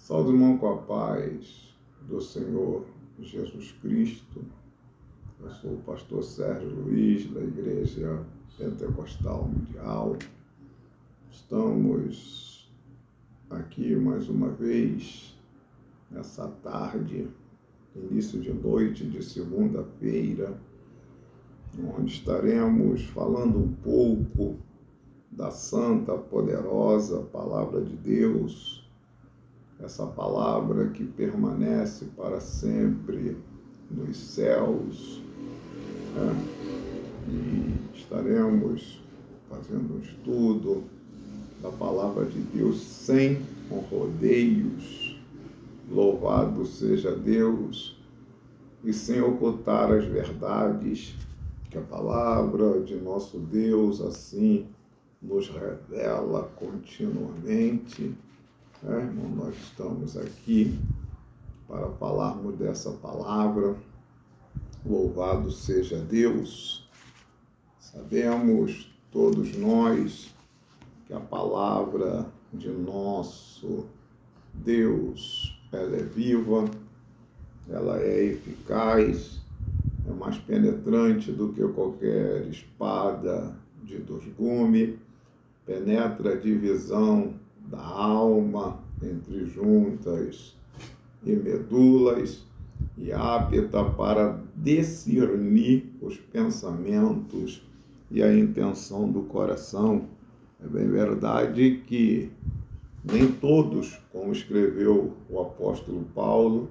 Salve, irmão, com a paz do Senhor Jesus Cristo. Eu sou o pastor Sérgio Luiz, da Igreja Pentecostal Mundial. Estamos aqui mais uma vez, nessa tarde, início de noite de segunda-feira, onde estaremos falando um pouco da santa, poderosa Palavra de Deus, essa palavra que permanece para sempre nos céus, né? E estaremos fazendo um estudo da Palavra de Deus sem rodeios. Louvado seja Deus, e sem ocultar as verdades que a palavra de nosso Deus assim nos revela continuamente. Irmão, nós estamos aqui para falarmos dessa palavra. Louvado seja Deus. Sabemos todos nós que a palavra de nosso Deus, ela é viva, ela é eficaz, é mais penetrante do que qualquer espada de dois gumes, penetra a divisão da alma entre juntas e medulas e apta para discernir os pensamentos e a intenção do coração. É bem verdade que nem todos, como escreveu o apóstolo Paulo,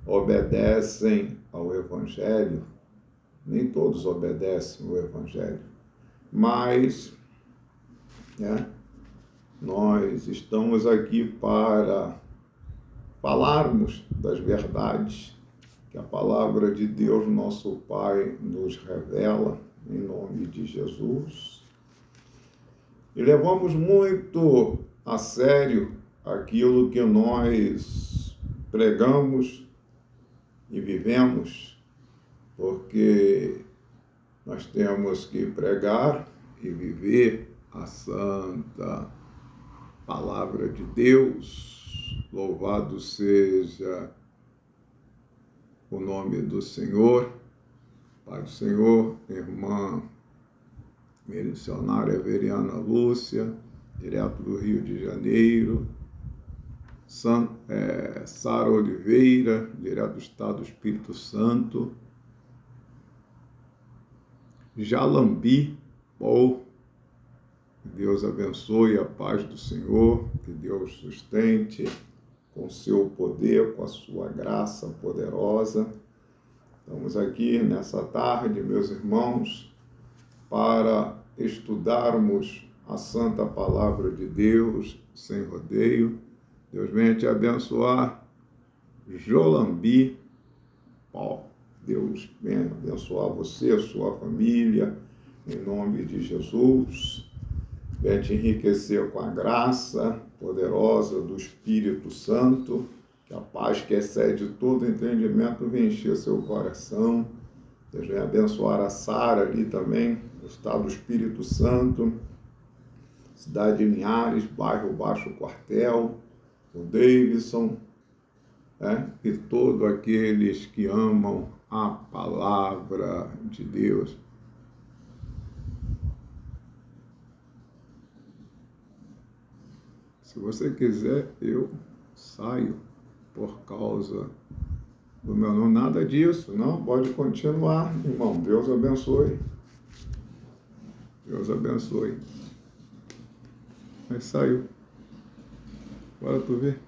obedecem ao Evangelho. Nem todos obedecem ao Evangelho. Mas, nós estamos aqui para falarmos das verdades que a palavra de Deus, nosso Pai, nos revela, em nome de Jesus. E levamos muito a sério aquilo que nós pregamos e vivemos, porque nós temos que pregar e viver a santa Palavra de Deus. Louvado seja o nome do Senhor. Pai do Senhor, irmã missionária Veriana Lúcia, direto do Rio de Janeiro. Sara Oliveira, direto do Estado do Espírito Santo. Jalambi, Paul. Que Deus abençoe a paz do Senhor, que Deus sustente com seu poder, com a sua graça poderosa. Estamos aqui nessa tarde, meus irmãos, para estudarmos a santa palavra de Deus sem rodeio. Deus venha te abençoar, Jolambi Paulo. Deus venha abençoar você, a sua família, em nome de Jesus. Venha te enriquecer com a graça poderosa do Espírito Santo, que a paz que excede todo entendimento venha encher seu coração. Deus venha abençoar a Sara ali também, no estado do Espírito Santo, cidade de Linhares, bairro Baixo Quartel, o Davidson, e todos aqueles que amam a palavra de Deus. Se você quiser, eu saio por causa do meu nome. Nada disso, não. Pode continuar, irmão. Deus abençoe. Deus abençoe. Mas saiu. Bora tu ver.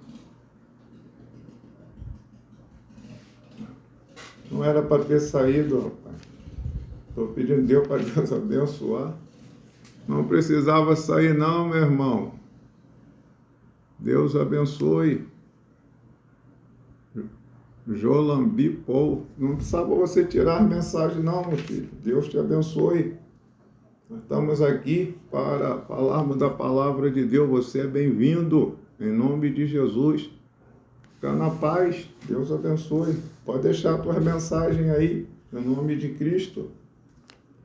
Não era para ter saído, rapaz. Estou pedindo Deus para Deus abençoar. Não precisava sair não, meu irmão. Deus abençoe. Jolambi Paul. Não precisava você tirar a mensagem não, meu filho. Deus te abençoe. Nós estamos aqui para falarmos da palavra de Deus. Você é bem-vindo, em nome de Jesus. Fica na paz. Deus abençoe. Pode deixar a tua mensagem aí, em nome de Cristo.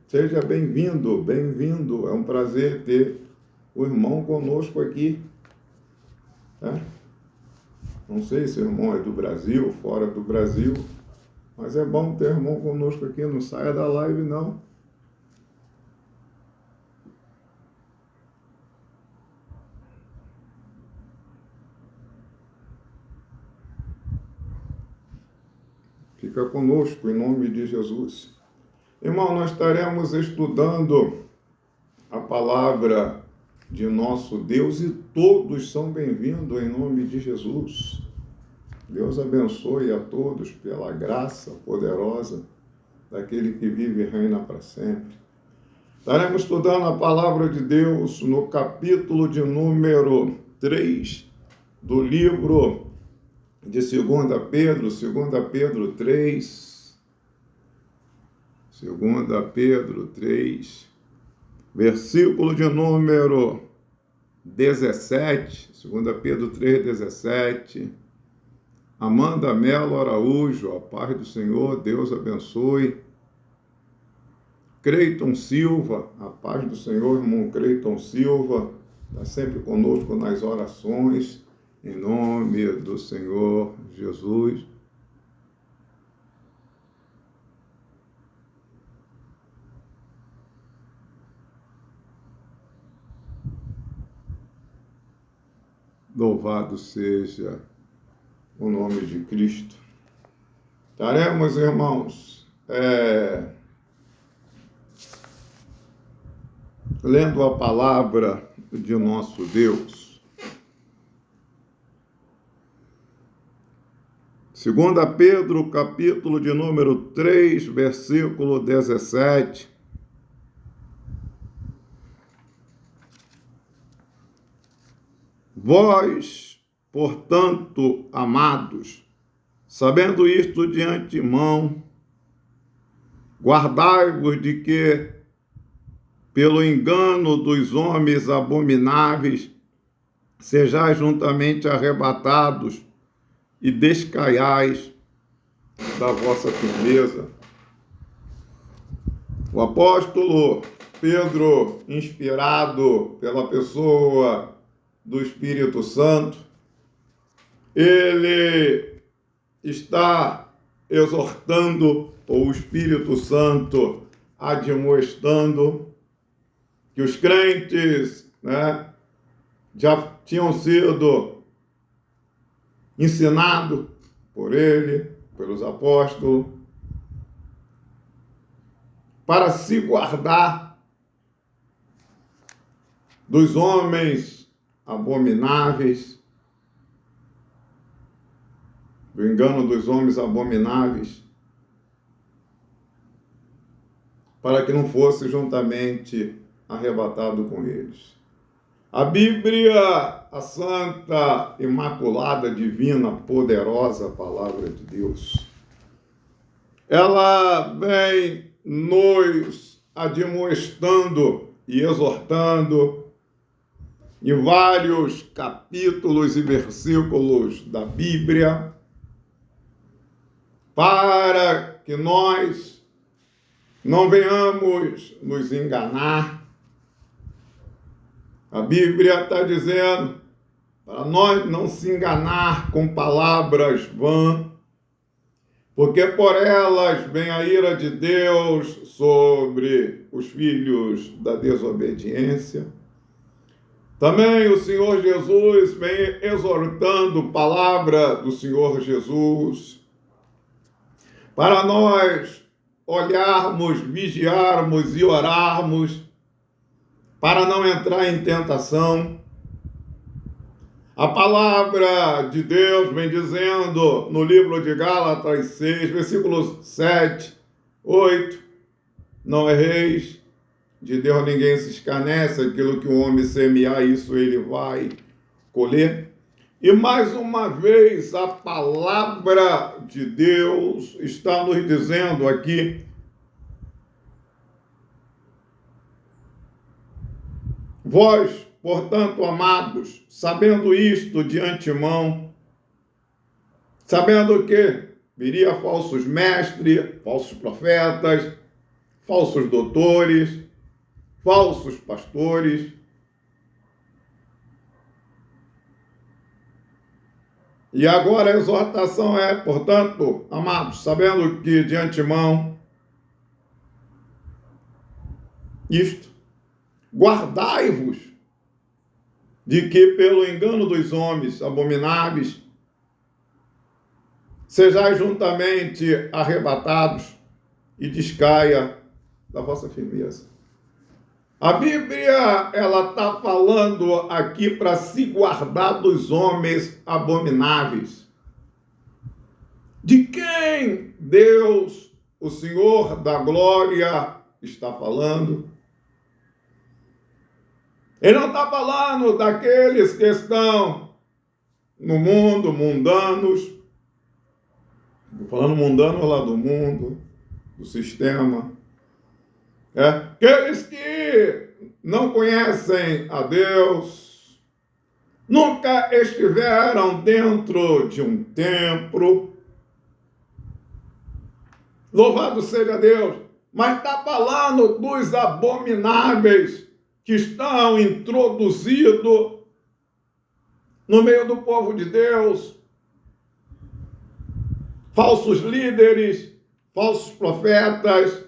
Seja bem-vindo, bem-vindo. É um prazer ter o irmão conosco aqui. Não sei se o irmão é do Brasil, fora do Brasil, mas é bom ter irmão conosco aqui, não saia da live não. Fica conosco em nome de Jesus. Irmão, nós estaremos estudando a palavra de nosso Deus e todos são bem-vindos em nome de Jesus. Deus abençoe a todos pela graça poderosa daquele que vive e reina para sempre. Estaremos estudando a palavra de Deus no capítulo de número 3 do livro de 2 Pedro, 2 Pedro 3, 2 Pedro 3, versículo de número 17, 2 Pedro 3, 17. Amanda Melo Araújo, a paz do Senhor, Deus abençoe. Creiton Silva, a paz do Senhor, irmão Creiton Silva, está sempre conosco nas orações, em nome do Senhor Jesus. Louvado seja o nome de Cristo. Estaremos, irmãos, lendo a palavra de nosso Deus. 2 Pedro, capítulo de número 3, versículo 17. Vós, portanto, amados, sabendo isto de antemão, guardai-vos de que, pelo engano dos homens abomináveis, sejais juntamente arrebatados e descaiais da vossa firmeza. O apóstolo Pedro, inspirado pela pessoa do Espírito Santo, ele está exortando, ou o Espírito Santo admoestando, que os crentes, já tinham sido ensinados por ele, pelos apóstolos, para se guardar dos homens abomináveis, do engano dos homens abomináveis, para que não fosse juntamente arrebatado com eles. A Bíblia, a santa, imaculada, divina, poderosa palavra de Deus, ela vem nos admoestando e exortando em vários capítulos e versículos da Bíblia, para que nós não venhamos nos enganar. A Bíblia está dizendo para nós não se enganar com palavras vãs, porque por elas vem a ira de Deus sobre os filhos da desobediência. Também o Senhor Jesus vem exortando palavra do Senhor Jesus para nós olharmos, vigiarmos e orarmos para não entrar em tentação. A palavra de Deus vem dizendo no livro de Gálatas 6, versículos 7, 8, não erreis, de Deus ninguém se escarnece, aquilo que o homem semear, isso ele vai colher. E mais uma vez a palavra de Deus está nos dizendo aqui, vós, portanto, amados, sabendo isto de antemão, sabendo que viria falsos mestres, falsos profetas, falsos doutores, falsos pastores, E agora a exortação é, portanto, amados, sabendo que de antemão isto, guardai-vos de que pelo engano dos homens abomináveis sejais juntamente arrebatados e descaia da vossa firmeza. A Bíblia, ela está falando aqui para se guardar dos homens abomináveis. De quem Deus, o Senhor da glória, está falando? Ele não está falando daqueles que estão no mundo, mundanos. Estou falando mundano lá do mundo, do sistema. Aqueles que não conhecem a Deus, nunca estiveram dentro de um templo. Louvado seja Deus. Mas está falando dos abomináveis que estão introduzidos no meio do povo de Deus. Falsos líderes, falsos profetas,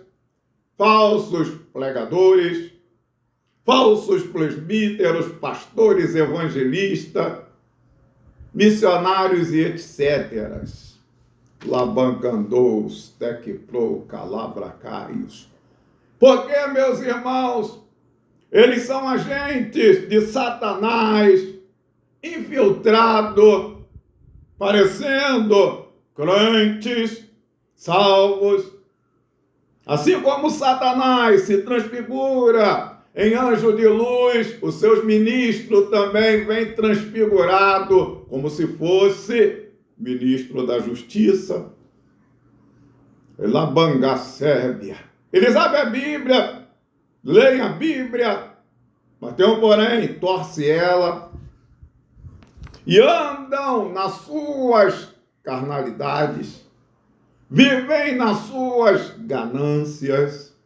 falsos pregadores, falsos presbíteros, pastores, evangelistas, missionários e etc. Labangandous, Tecpro, Calabracaios. Porque, meus irmãos, eles são agentes de Satanás, infiltrados, parecendo crentes, salvos. Assim como Satanás se transfigura em anjo de luz, os seus ministros também vêm transfigurado como se fosse ministro da justiça. Labangacébia. Eles abrem a Bíblia, leem a Bíblia, mas tem um porém, torce ela e andam nas suas carnalidades, vivem nas suas ganâncias,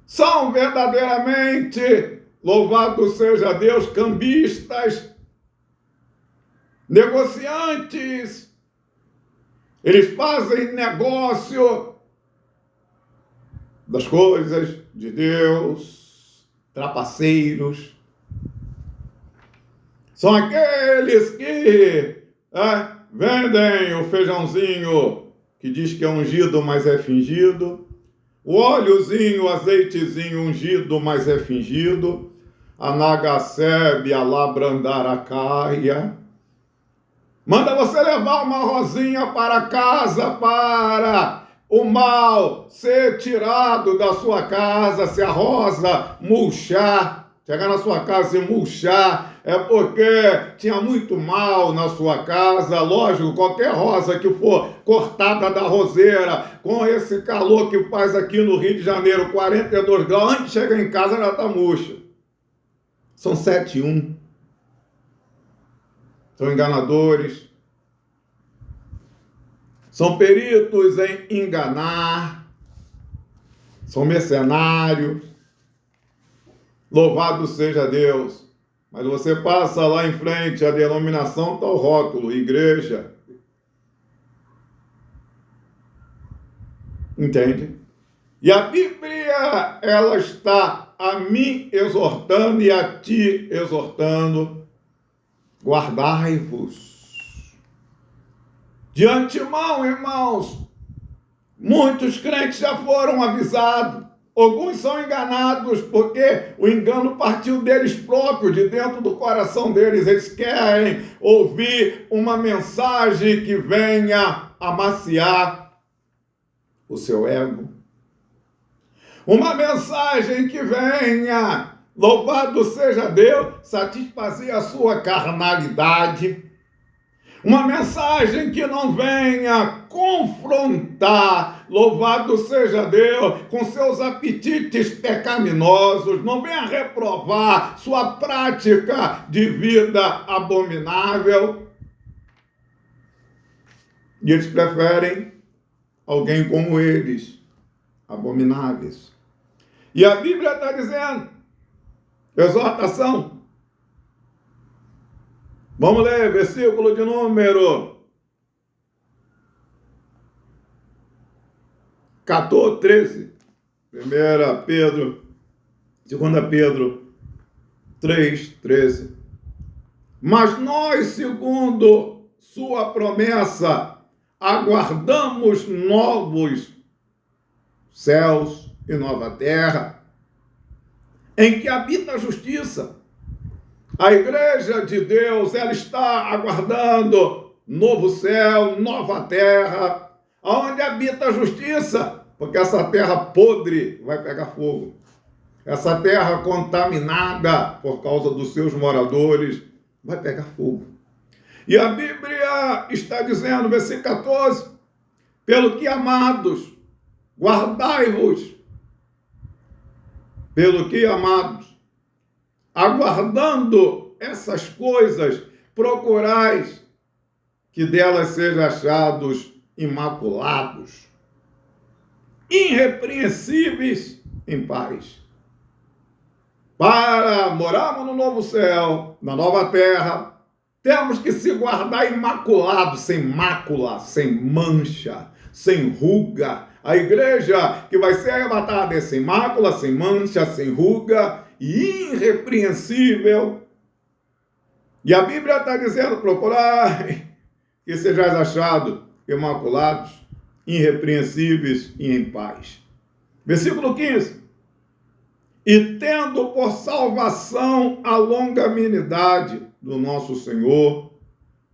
são verdadeiramente, louvado seja Deus, cambistas, negociantes. Eles fazem negócio das coisas de Deus, trapaceiros. São aqueles que vendem o feijãozinho que diz que é ungido, mas é fingido. O óleozinho, o azeitezinho ungido, mas é fingido. A Nagacebe, a Labrandaracaia. Manda você levar uma rosinha para casa para o mal ser tirado da sua casa. Se a rosa murchar, chegar na sua casa e murchar, é porque tinha muito mal na sua casa. Lógico, qualquer rosa que for cortada da roseira, com esse calor que faz aqui no Rio de Janeiro, 42 graus, antes de chegar em casa já está murcha. São 7-1. São enganadores. São peritos em enganar. São mercenários. Louvado seja Deus. Mas você passa lá em frente, a denominação está o rótulo, igreja. Entende? E a Bíblia, ela está a mim exortando e a ti exortando. Guardai-vos. De antemão, irmãos, muitos crentes já foram avisados. Alguns são enganados porque o engano partiu deles próprios, de dentro do coração deles. Eles querem ouvir uma mensagem que venha amaciar o seu ego. Uma mensagem que venha, louvado seja Deus, satisfazer a sua carnalidade. Uma mensagem que não venha confrontar, louvado seja Deus, com seus apetites pecaminosos, não venha reprovar sua prática de vida abominável. E eles preferem alguém como eles, abomináveis. E a Bíblia está dizendo, exortação. Vamos ler, versículo de número 14, 13. 1 Pedro, 2 Pedro 3, 13. Mas nós, segundo sua promessa, aguardamos novos céus e nova terra, em que habita a justiça. A igreja de Deus, ela está aguardando novo céu, nova terra, onde habita a justiça, porque essa terra podre vai pegar fogo. Essa terra contaminada por causa dos seus moradores vai pegar fogo. E a Bíblia está dizendo, versículo 14, pelo que, amados, guardai-vos, pelo que, amados, aguardando essas coisas, procurais que delas sejam achados imaculados, irrepreensíveis em paz. Para morarmos no novo céu, na nova terra, temos que se guardar imaculados, sem mácula, sem mancha, sem ruga. A igreja que vai ser arrebatada é sem mácula, sem mancha, sem ruga e irrepreensível. E a Bíblia está dizendo, procurai que sejais achados imaculados, irrepreensíveis e em paz. Versículo 15. E tendo por salvação a longanimidade do nosso Senhor,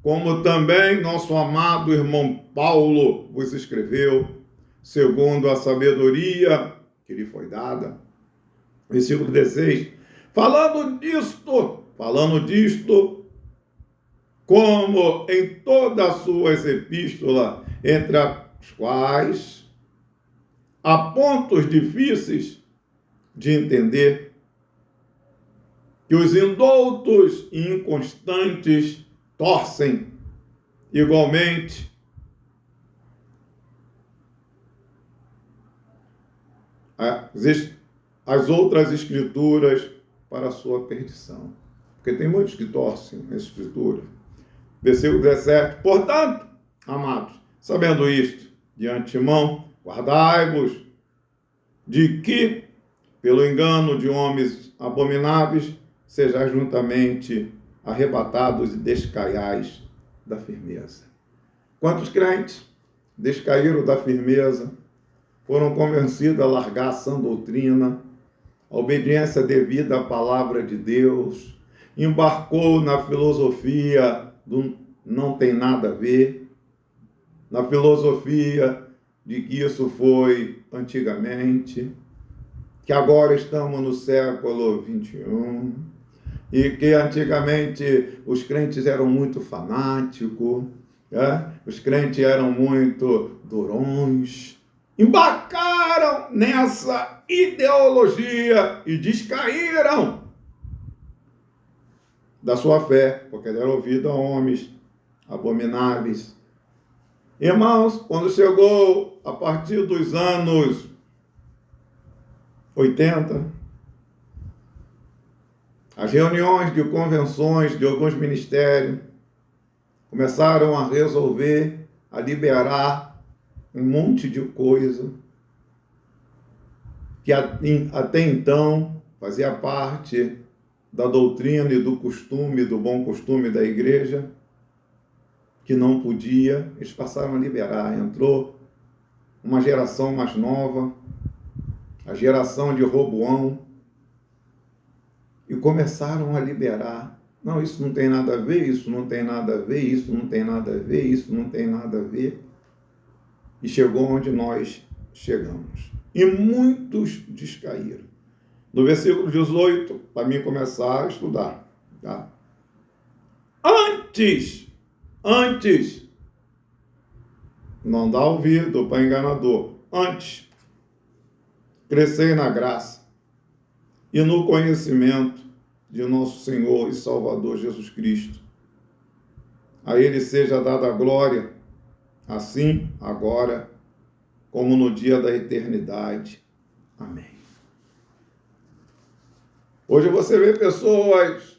como também nosso amado irmão Paulo vos escreveu, segundo a sabedoria que lhe foi dada. Versículo 16. Falando disto, como em todas as suas epístolas, entre as quais há pontos difíceis de entender, que os indoutos e inconstantes torcem igualmente as outras escrituras para a sua perdição. Porque tem muitos que torcem a escritura. Versículo 17. Portanto, amados, sabendo isto, de antemão, guardai-vos de que, pelo engano de homens abomináveis, sejais juntamente arrebatados e descaiais da firmeza. Quantos crentes descaíram da firmeza, foram convencidos a largar a sã doutrina, a obediência devida à palavra de Deus, embarcou na filosofia do não tem nada a ver, na filosofia de que isso foi antigamente, que agora estamos no século XXI, e que antigamente os crentes eram muito fanáticos, os crentes eram muito durões, embarcaram nessa ideologia e descaíram da sua fé, porque deram ouvido a homens abomináveis. Irmãos, quando chegou a partir dos anos 80, as reuniões de convenções de alguns ministérios começaram a resolver, a liberar um monte de coisa que até então fazia parte da doutrina e do costume, do bom costume da igreja, que não podia, eles passaram a liberar. Entrou uma geração mais nova, a geração de Roboão, e começaram a liberar. Não, isso não tem nada a ver, isso não tem nada a ver, isso não tem nada a ver, isso não tem nada a ver. E chegou onde nós chegamos. E muitos descaíram. No versículo 18, para mim começar a estudar. Tá? Antes, não dá ouvido para enganador. Antes, crescei na graça e no conhecimento de nosso Senhor e Salvador Jesus Cristo. A Ele seja dada a glória, assim, agora, como no dia da eternidade. Amém. Hoje você vê pessoas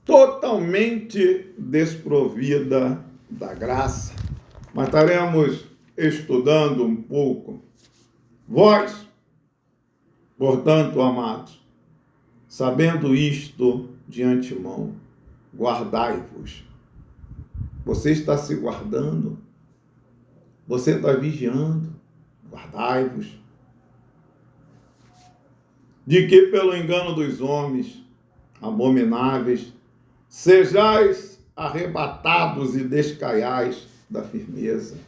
totalmente desprovidas da graça, mas estaremos estudando um pouco Vós, portanto, amados, sabendo isto de antemão, guardai-vos. Você está se guardando? Você está vigiando? Guardai-vos. De que pelo engano dos homens abomináveis sejais arrebatados e descaiais da firmeza.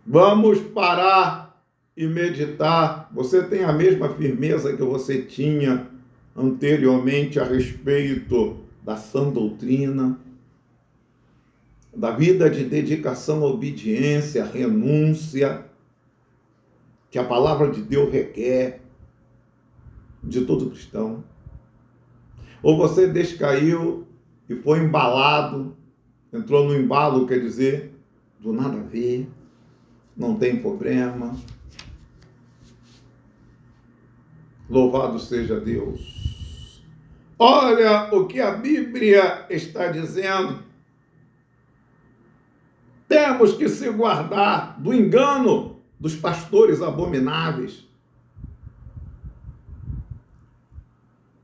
Vamos parar e meditar. Você tem a mesma firmeza que você tinha anteriormente a respeito da sã doutrina, da vida de dedicação, obediência, renúncia, que a palavra de Deus requer de todo cristão? Ou você descaiu e foi embalado, entrou no embalo, quer dizer, do nada a ver, não tem problema. Louvado seja Deus. Olha o que a Bíblia está dizendo. Temos que se guardar do engano dos pastores abomináveis,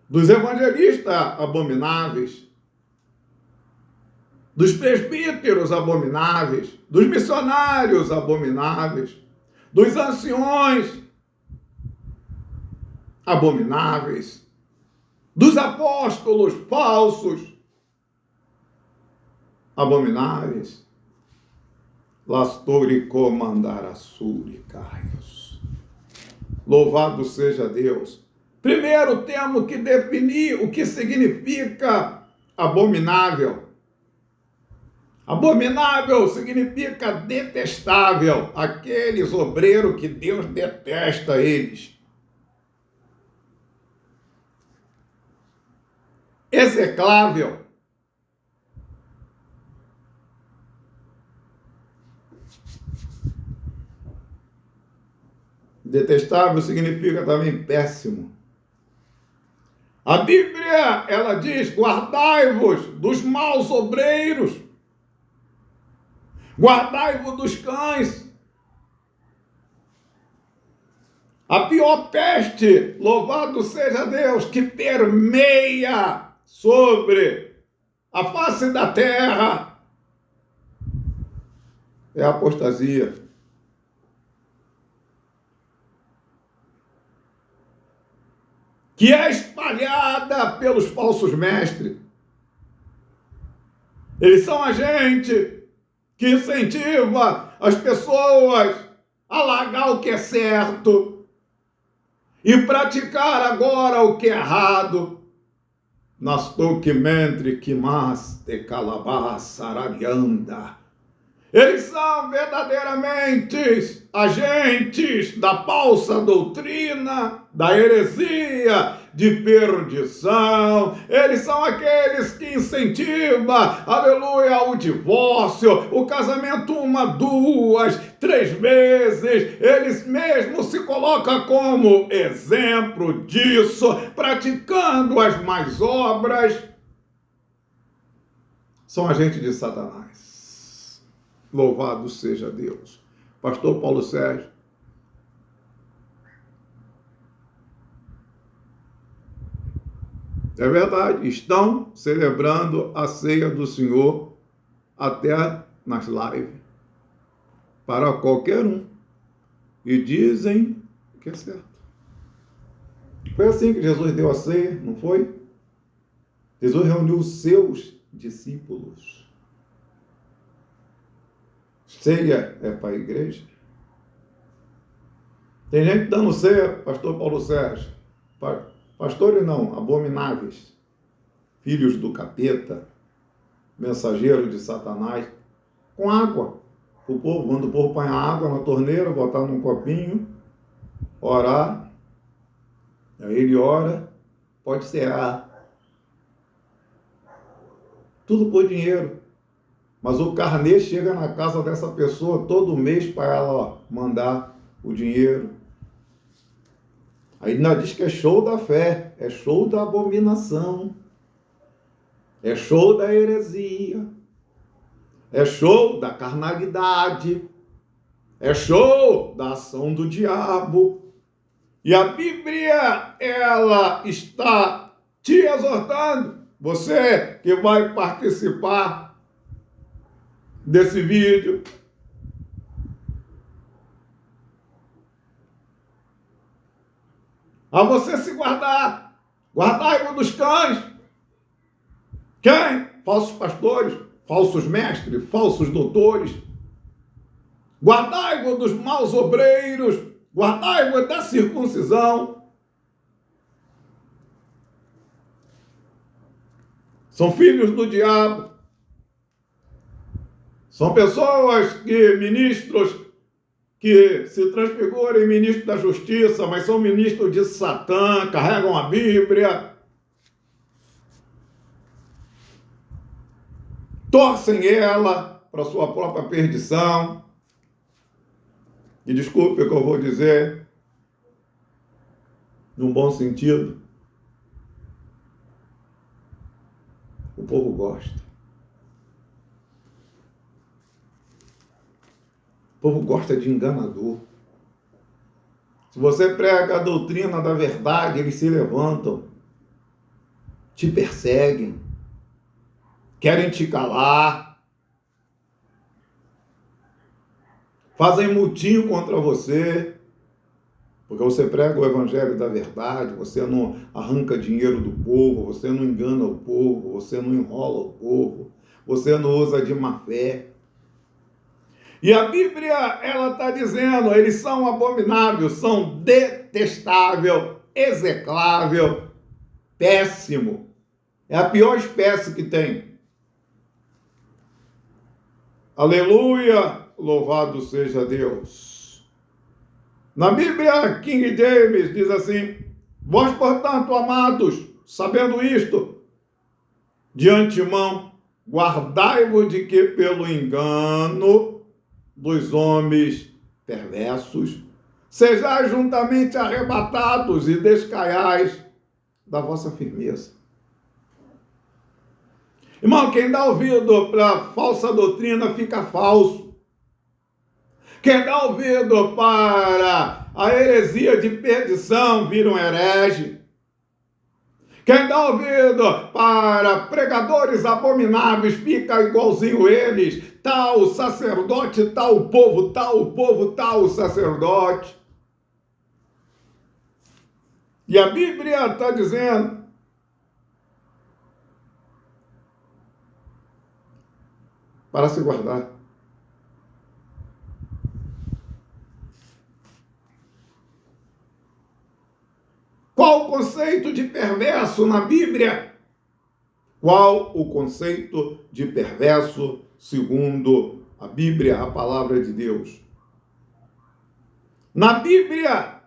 dos evangelistas abomináveis, dos presbíteros abomináveis, dos missionários abomináveis, dos anciões abomináveis, dos apóstolos falsos abomináveis. Lastori comandarassuri caios. Louvado seja Deus. Primeiro temos que definir o que significa abominável. Abominável significa detestável, aqueles obreiros que Deus detesta eles. Execrável. Detestável significa também péssimo. A Bíblia, ela diz, guardai-vos dos maus obreiros, guardai-vos dos cães. A pior peste, louvado seja Deus, que permeia sobre a face da terra, é a apostasia. Que é espalhada pelos falsos mestres. Eles são a gente que incentiva as pessoas a largar o que é certo e praticar agora o que é errado. Nastou que mentre que mas te calabá sararianda. Eles são verdadeiramente agentes da falsa doutrina, da heresia, de perdição. Eles são aqueles que incentivam, aleluia, o divórcio, o casamento 1, 2, 3 vezes. Eles mesmos se colocam como exemplo disso, praticando as más obras. São agentes de Satanás. Louvado seja Deus. Pastor Paulo Sérgio. É verdade, estão celebrando a ceia do Senhor até nas lives. Para qualquer um. E dizem que é certo. Foi assim que Jesus deu a ceia, não foi? Jesus reuniu os seus discípulos. Ceia é para a igreja. Tem gente dando ceia, pastor Paulo Sérgio. Pastores não, abomináveis. Filhos do capeta, mensageiros de Satanás, com água. O povo, quando o povo põe a água na torneira, botar num copinho, orar. Aí ele ora, pode cear. Tudo por dinheiro. Mas o carnê chega na casa dessa pessoa todo mês para ela mandar o dinheiro. Aí ainda diz que é show da fé, é show da abominação, é show da heresia, é show da carnalidade, é show da ação do diabo. E a Bíblia, ela está te exortando, você que vai participar desse vídeo, a você se guardar. Guardai-vos dos cães. Quem? Falsos pastores, falsos mestres, falsos doutores. Guardai-vos dos maus obreiros. Guardai-vos da circuncisão. São filhos do diabo. São pessoas ministros que se transfiguram em ministros da justiça, mas são ministros de Satã, carregam a Bíblia, torcem ela para sua própria perdição. E desculpe o que eu vou dizer, num bom sentido, o povo gosta. O povo gosta de enganador. Se você prega a doutrina da verdade, eles se levantam, te perseguem, querem te calar, fazem mutinho contra você, porque você prega o evangelho da verdade, você não arranca dinheiro do povo, você não engana o povo, você não enrola o povo, você não usa de má fé. E a Bíblia, ela está dizendo, eles são abomináveis, são detestável, execrável, péssimo. É a pior espécie que tem. Aleluia, louvado seja Deus. Na Bíblia, King James diz assim: vós, portanto, amados, sabendo isto, de antemão, guardai-vos de que pelo engano dos homens perversos sejais juntamente arrebatados e descaiais da vossa firmeza. Irmão, quem dá ouvido para falsa doutrina fica falso. Quem dá ouvido para a heresia de perdição vira um herege. Quem dá ouvido para pregadores abomináveis fica igualzinho eles. Tal sacerdote, tal povo, tal sacerdote. E a Bíblia está dizendo: para se guardar. Qual o conceito de perverso na Bíblia? Qual o conceito de perverso segundo a Bíblia, a palavra de Deus? Na Bíblia,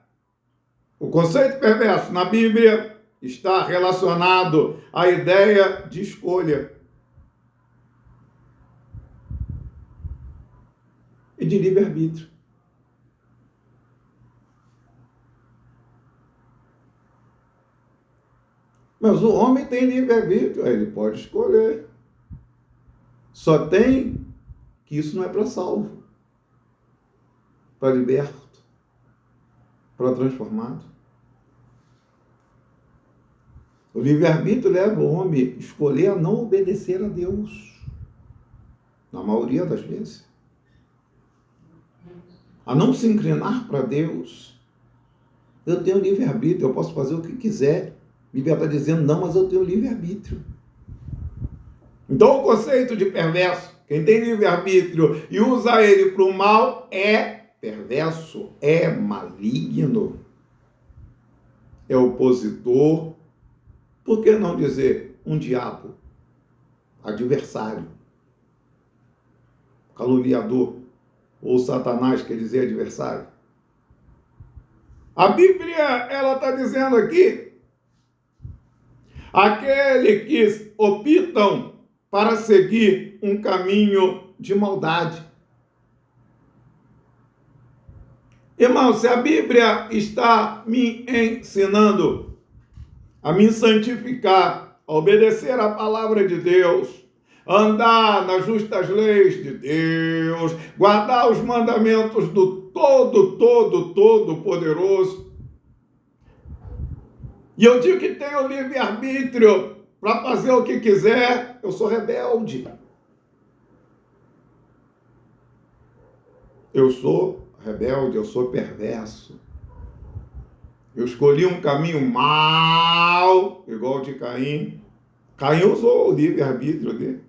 o conceito perverso na Bíblia está relacionado à ideia de escolha e de livre-arbítrio. Mas o homem tem livre-arbítrio, ele pode escolher. Só tem que isso não é para salvo, para liberto, para transformado. O livre-arbítrio leva o homem a escolher a não obedecer a Deus, na maioria das vezes. A não se inclinar para Deus. Eu tenho livre-arbítrio, eu posso fazer o que quiser. A Bíblia está dizendo, não, mas eu tenho livre-arbítrio. Então o conceito de perverso, quem tem livre-arbítrio e usa ele para o mal, é perverso, é maligno, é opositor, por que não dizer um diabo, adversário, caluniador, ou Satanás quer dizer adversário. A Bíblia, ela está dizendo aqui, aquele que optam para seguir um caminho de maldade. Irmão, se a Bíblia está me ensinando a me santificar, a obedecer a palavra de Deus, andar nas justas leis de Deus, guardar os mandamentos do Todo-Poderoso. E eu digo que tenho livre-arbítrio para fazer o que quiser, eu sou rebelde. Eu sou rebelde, eu sou perverso. Eu escolhi um caminho mau, igual o de Caim. Caim usou o livre-arbítrio dele.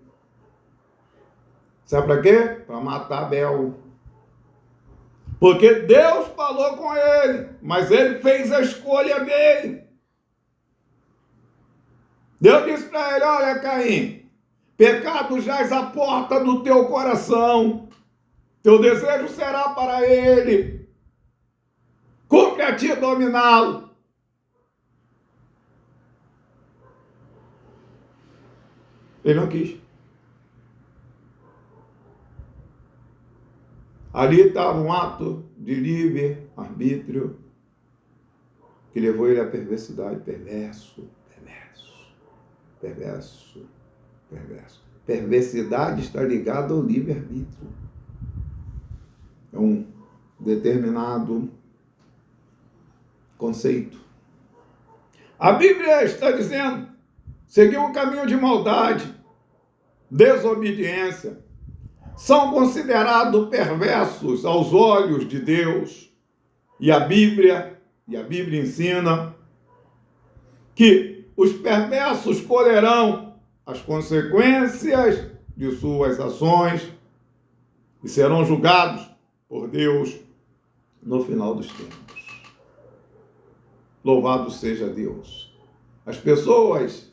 Sabe para quê? Para matar Abel. Porque Deus falou com ele, mas ele fez a escolha dele. Deus disse para ele: olha, Caim, pecado jaz à porta do teu coração. Teu desejo será para ele. Cumpre a ti dominá-lo. Ele não quis. Ali estava um ato de livre-arbítrio que levou ele à perversidade. Perverso. Perversidade está ligada ao livre-arbítrio. É um determinado conceito. A Bíblia está dizendo: seguir um caminho de maldade, desobediência, são considerados perversos aos olhos de Deus. E a Bíblia ensina que os perversos colherão as consequências de suas ações e serão julgados por Deus no final dos tempos. Louvado seja Deus. As pessoas,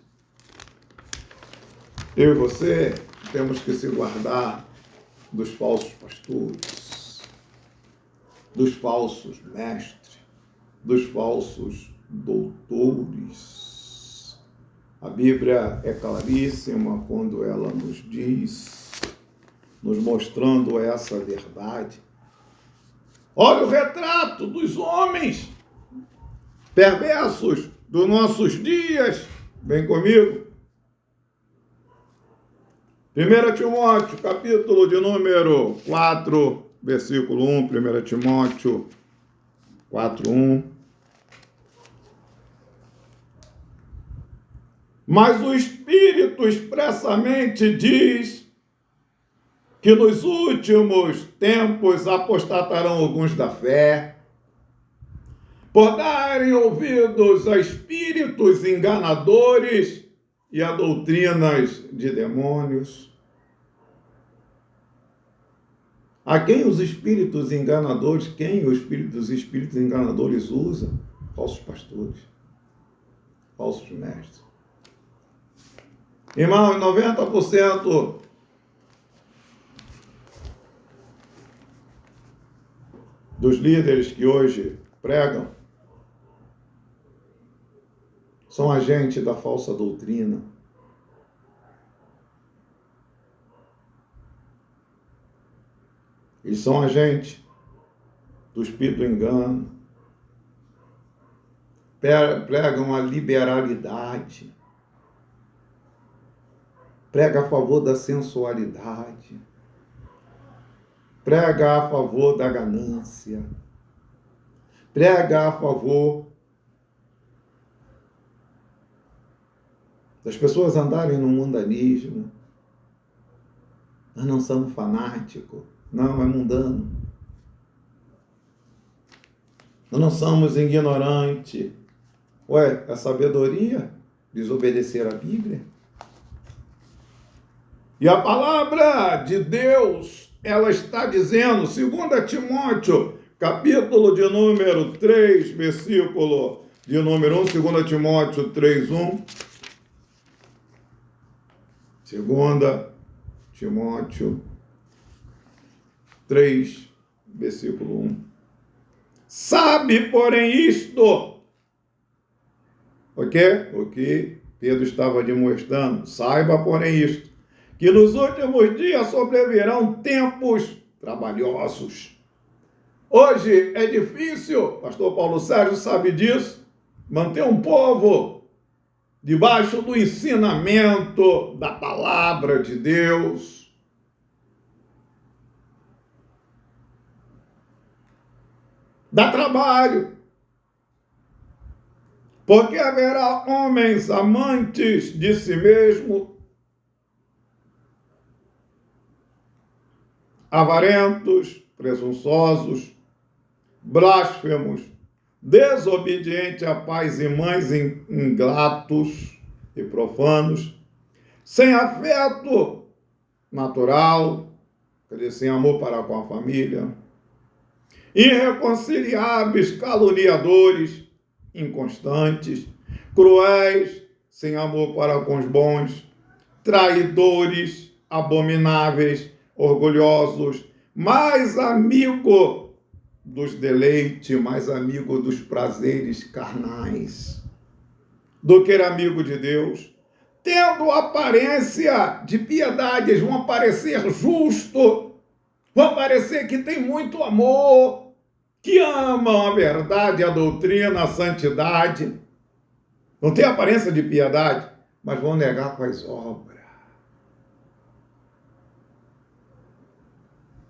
eu e você, temos que se guardar dos falsos pastores, dos falsos mestres, dos falsos doutores. A Bíblia é claríssima quando ela nos diz, nos mostrando essa verdade. Olha o retrato dos homens perversos dos nossos dias. Vem comigo. 1 Timóteo, capítulo de número 4, versículo 1. 1 Timóteo 4, 1. Mas o Espírito expressamente diz que nos últimos tempos apostatarão alguns da fé, por darem ouvidos a espíritos enganadores e a doutrinas de demônios. A quem os espíritos enganadores, os espíritos enganadores usam? Falsos pastores, falsos mestres. Irmão, 90% dos líderes que hoje pregam são agentes da falsa doutrina. Eles são agentes do espírito do engano. Pregam a liberalidade. Prega a favor da sensualidade. Prega a favor da ganância. Prega a favor das pessoas andarem no mundanismo. Nós não somos fanáticos. Não, é mundano. Nós não somos ignorantes. Ué, é sabedoria desobedecer a Bíblia? E a palavra de Deus, ela está dizendo, 2 Timóteo, capítulo de número 3, versículo de número 1, 2 Timóteo 3, 1. 2 Timóteo 3, versículo 1. Sabe, porém, isto. O que Pedro estava demonstrando. Saiba, porém, isto. Que nos últimos dias sobrevirão tempos trabalhosos. Hoje é difícil, pastor Paulo Sérgio sabe disso, manter um povo debaixo do ensinamento da palavra de Deus. Dá trabalho, porque haverá homens amantes de si mesmo, avarentos, presunçosos, blasfemos, desobedientes a pais e mães, ingratos e profanos, sem afeto natural, quer dizer, sem amor para com a família, irreconciliáveis, caluniadores, inconstantes, cruéis, sem amor para com os bons, traidores, abomináveis, orgulhosos, mais amigo dos deleites, mais amigo dos prazeres carnais, do que amigo de Deus, tendo aparência de piedade. Eles vão parecer justo, vão parecer que tem muito amor, que amam a verdade, a doutrina, a santidade. Não tem aparência de piedade, mas vão negar com as obras.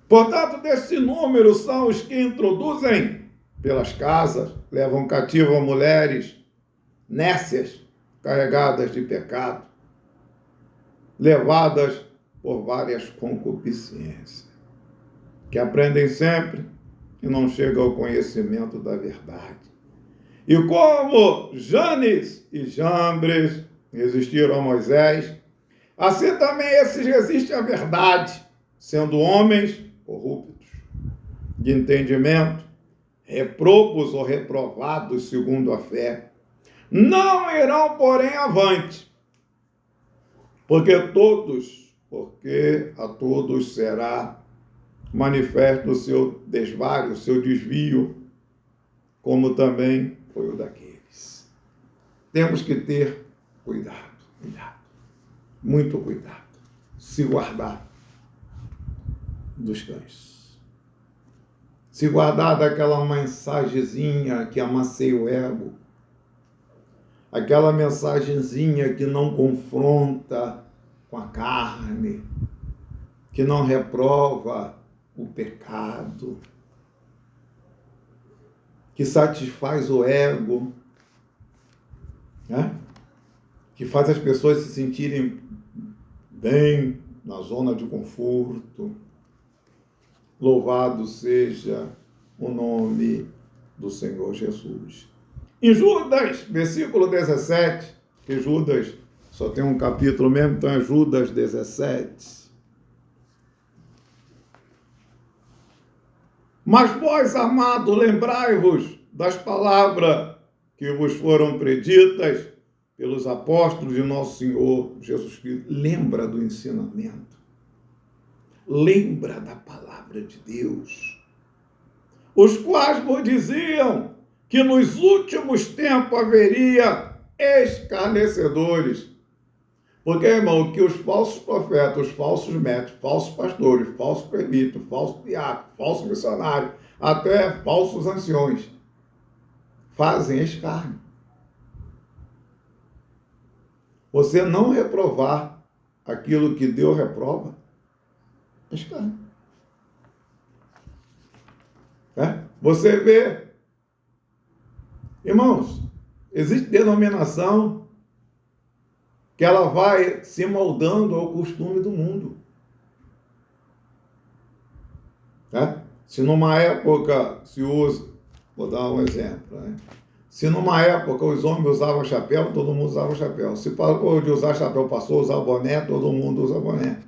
Portanto, desse número são os que introduzem pelas casas, levam cativo mulheres nécias, carregadas de pecado, levadas por várias concupiscências, que aprendem sempre e não chegam ao conhecimento da verdade. E como Janes e Jambres resistiram a Moisés, assim também esses resistem à verdade, sendo homens corruptos, de entendimento, reprobos ou reprovados segundo a fé. Não irão, porém, avante, porque a todos será manifesto o seu desvario, o seu desvio, como também foi o daqueles. Temos que ter cuidado, muito cuidado, se guardar dos cães, se guardar daquela mensagenzinha que amasseia o ego, aquela mensagenzinha que não confronta com a carne, que não reprova o pecado, que satisfaz o ego, né? Que faz as pessoas se sentirem bem na zona de conforto. Louvado seja o nome do Senhor Jesus. Em Judas, versículo 17, que Judas só tem um capítulo mesmo, então é Judas 17. Mas vós, amados, lembrai-vos das palavras que vos foram preditas pelos apóstolos de nosso Senhor Jesus Cristo. Lembra do ensinamento. Lembra da palavra de Deus. Os quais vos diziam que nos últimos tempos haveria escarnecedores. Porque, irmão, que os falsos profetas, os falsos mestres, falsos pastores, falsos presbíteros, falsos diáconos, falsos missionários, até falsos anciões, fazem escárnio. Você não reprovar aquilo que Deus reprova, é escárnio. Você vê, irmãos, existe denominação que ela vai se moldando ao costume do mundo. Se numa época se usa, vou dar um exemplo, se numa época os homens usavam chapéu, todo mundo usava chapéu. Se parou de usar chapéu, passou a usar boné, todo mundo usa boné.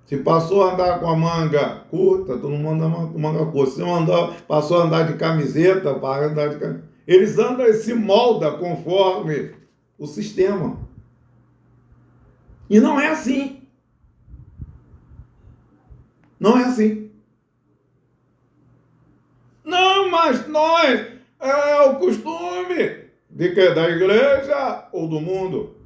Se passou a andar com a manga curta, todo mundo anda com manga curta. Se passou a andar de camiseta, para andar de camiseta. Eles andam e se moldam conforme o sistema. E não é assim. Não é assim. Não, mas nós, é o costume de que da igreja ou do mundo.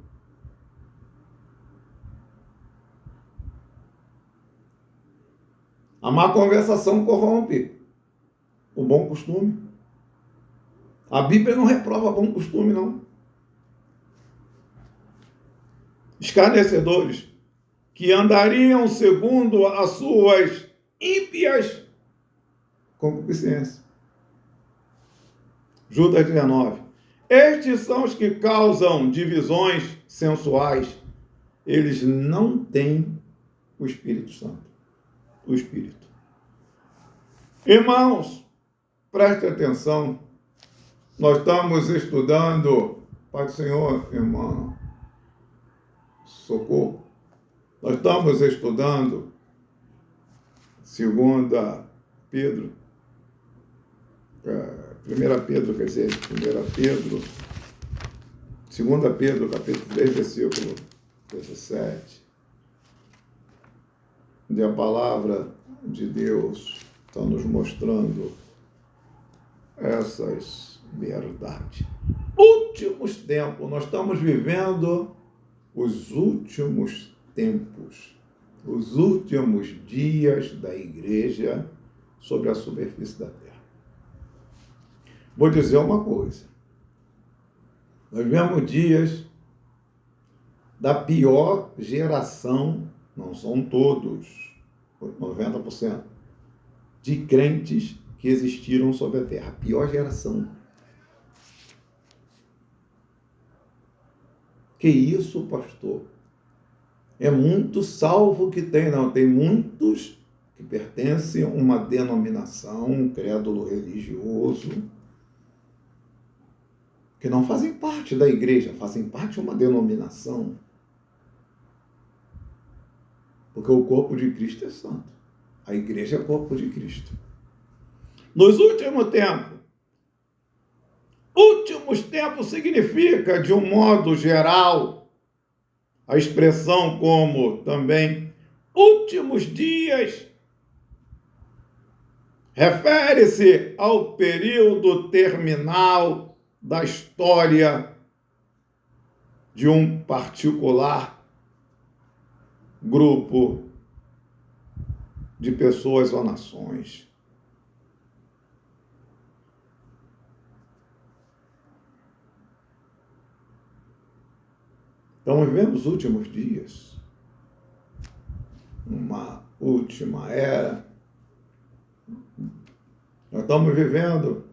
A má conversação corrompe o bom costume. A Bíblia não reprova bom costume, não. Escarnecedores, que andariam segundo as suas ímpias concupiscências. Judas 19. Estes são os que causam divisões sensuais. Eles não têm o Espírito Santo. O Espírito. Irmãos, preste atenção. Nós estamos estudando, Pai do Senhor, irmão, socorro. Nós estamos estudando 2 Pedro, 1 Pedro, quer dizer, 1 Pedro, 2 Pedro, capítulo 3, versículo 17, onde a palavra de Deus está nos mostrando essas verdades. Últimos tempos, nós estamos vivendo os últimos tempos, os últimos dias da igreja sobre a superfície da terra. Vou dizer uma coisa. Nós vivemos dias da pior geração, não são todos, 90%, de crentes que existiram sobre a terra. A pior geração. Que isso, pastor? É muito salvo que tem, não. Tem muitos que pertencem a uma denominação, um crédulo religioso, que não fazem parte da igreja, fazem parte de uma denominação. Porque o corpo de Cristo é santo. A igreja é o corpo de Cristo. Nos últimos tempos significa, de um modo geral, a expressão como também últimos dias, refere-se ao período terminal da história de um particular grupo de pessoas ou nações. Então, vivemos os últimos dias, uma última era. Nós estamos vivendo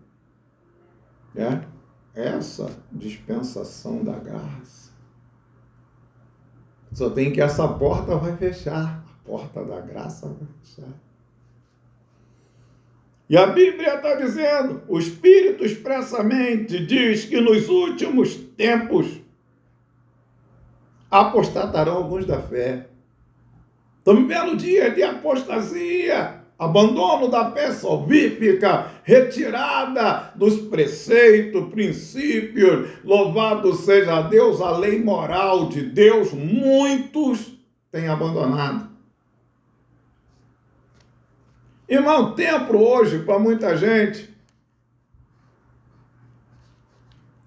essa dispensação da graça. Só tem que essa porta vai fechar. A porta da graça vai fechar. E a Bíblia está dizendo, o Espírito expressamente diz que nos últimos tempos apostatarão alguns da fé. Estamos vendo dia de apostasia, abandono da fé salvífica, retirada dos preceitos, princípios, louvado seja Deus, a lei moral de Deus, muitos têm abandonado. Irmão, tempo hoje, para muita gente,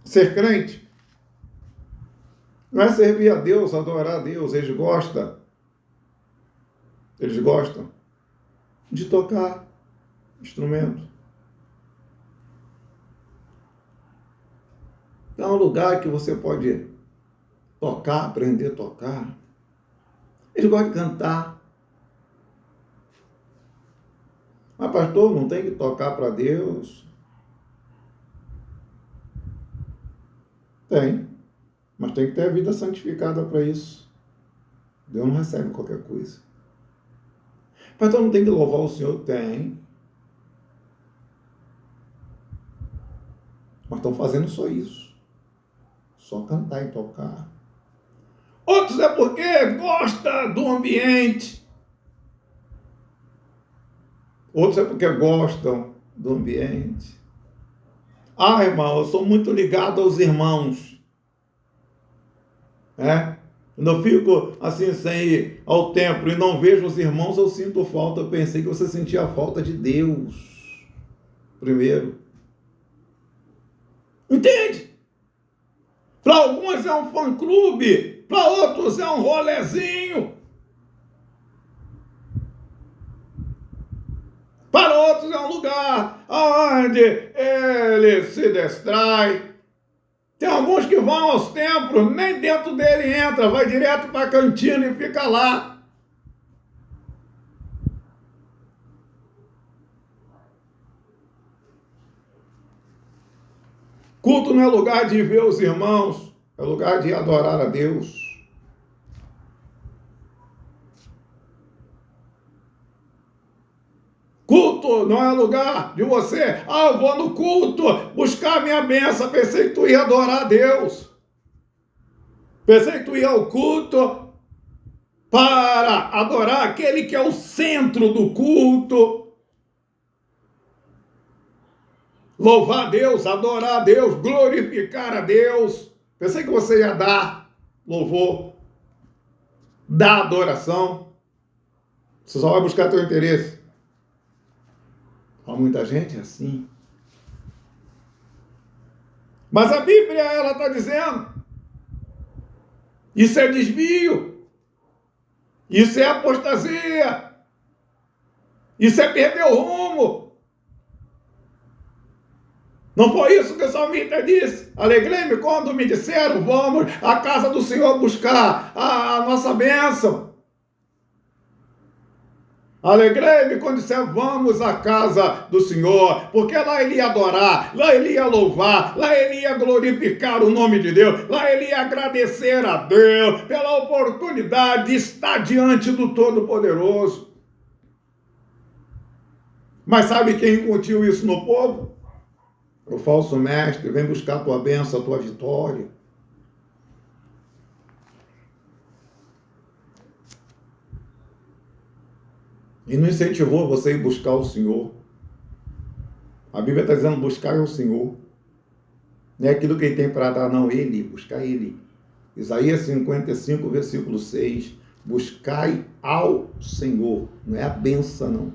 ser crente não é servir a Deus, adorar a Deus. Eles gostam de tocar instrumento. É um lugar que você pode tocar, aprender a tocar. Eles gostam de cantar. Mas, pastor, não tem que tocar para Deus? Tem. Mas tem que ter a vida santificada para isso. Deus não recebe qualquer coisa. Pastor, não tem que louvar o Senhor? Tem. Mas estão fazendo só isso. Só cantar e tocar. Outros é porque gosta do ambiente. Outros é porque gostam do ambiente. Ah, irmão, eu sou muito ligado aos irmãos. Quando eu fico assim, sem ir ao templo e não vejo os irmãos, eu sinto falta. Eu pensei que você sentia a falta de Deus primeiro. Entende? Para alguns é um fã-clube, para outros é um rolezinho. Para outros cultos é um lugar onde ele se distrai. Tem alguns que vão aos templos, nem dentro dele entra, vai direto para a cantina e fica lá. Culto não é lugar de ver os irmãos, é lugar de adorar a Deus. Culto não é lugar de você, eu vou no culto buscar minha bênção, pensei que tu ia adorar a Deus. Pensei que tu ia ao culto para adorar aquele que é o centro do culto. Louvar a Deus, adorar a Deus, glorificar a Deus. Pensei que você ia dar louvor, dar adoração. Você só vai buscar teu interesse. Há muita gente assim. Mas a Bíblia, ela está dizendo, isso é desvio, isso é apostasia, isso é perder o rumo. Não foi isso que o salmista disse? Alegrei-me quando me disseram, vamos à casa do Senhor buscar a nossa bênção. Alegrei-me quando disseram, vamos à casa do Senhor, porque lá ele ia adorar, lá ele ia louvar, lá ele ia glorificar o nome de Deus, lá ele ia agradecer a Deus pela oportunidade de estar diante do Todo-Poderoso. Mas sabe quem incutiu isso no povo? O falso mestre, vem buscar a tua bênção, a tua vitória. E não incentivou você a ir buscar o Senhor. A Bíblia está dizendo buscar o Senhor. Não é aquilo que ele tem para dar, não. Ele, buscar ele. Isaías 55, versículo 6. Buscai ao Senhor. Não é a benção, não.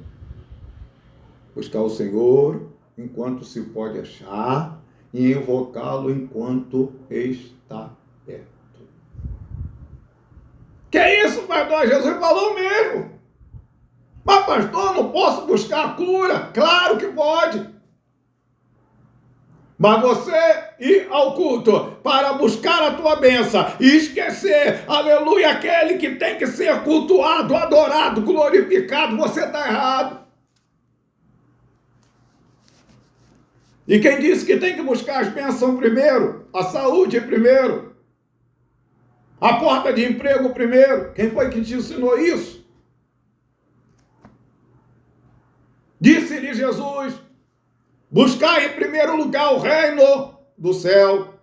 Buscar o Senhor enquanto se pode achar e invocá-lo enquanto está perto. Que é isso, pastor? Jesus falou mesmo. Mas, pastor, não posso buscar a cura? Claro que pode. Mas você ir ao culto para buscar a tua bênção e esquecer, aleluia, aquele que tem que ser cultuado, adorado, glorificado, você está errado. E quem disse que tem que buscar as bênçãos primeiro? A saúde primeiro? A porta de emprego primeiro? Quem foi que te ensinou isso? Disse-lhe Jesus, buscar em primeiro lugar o reino do céu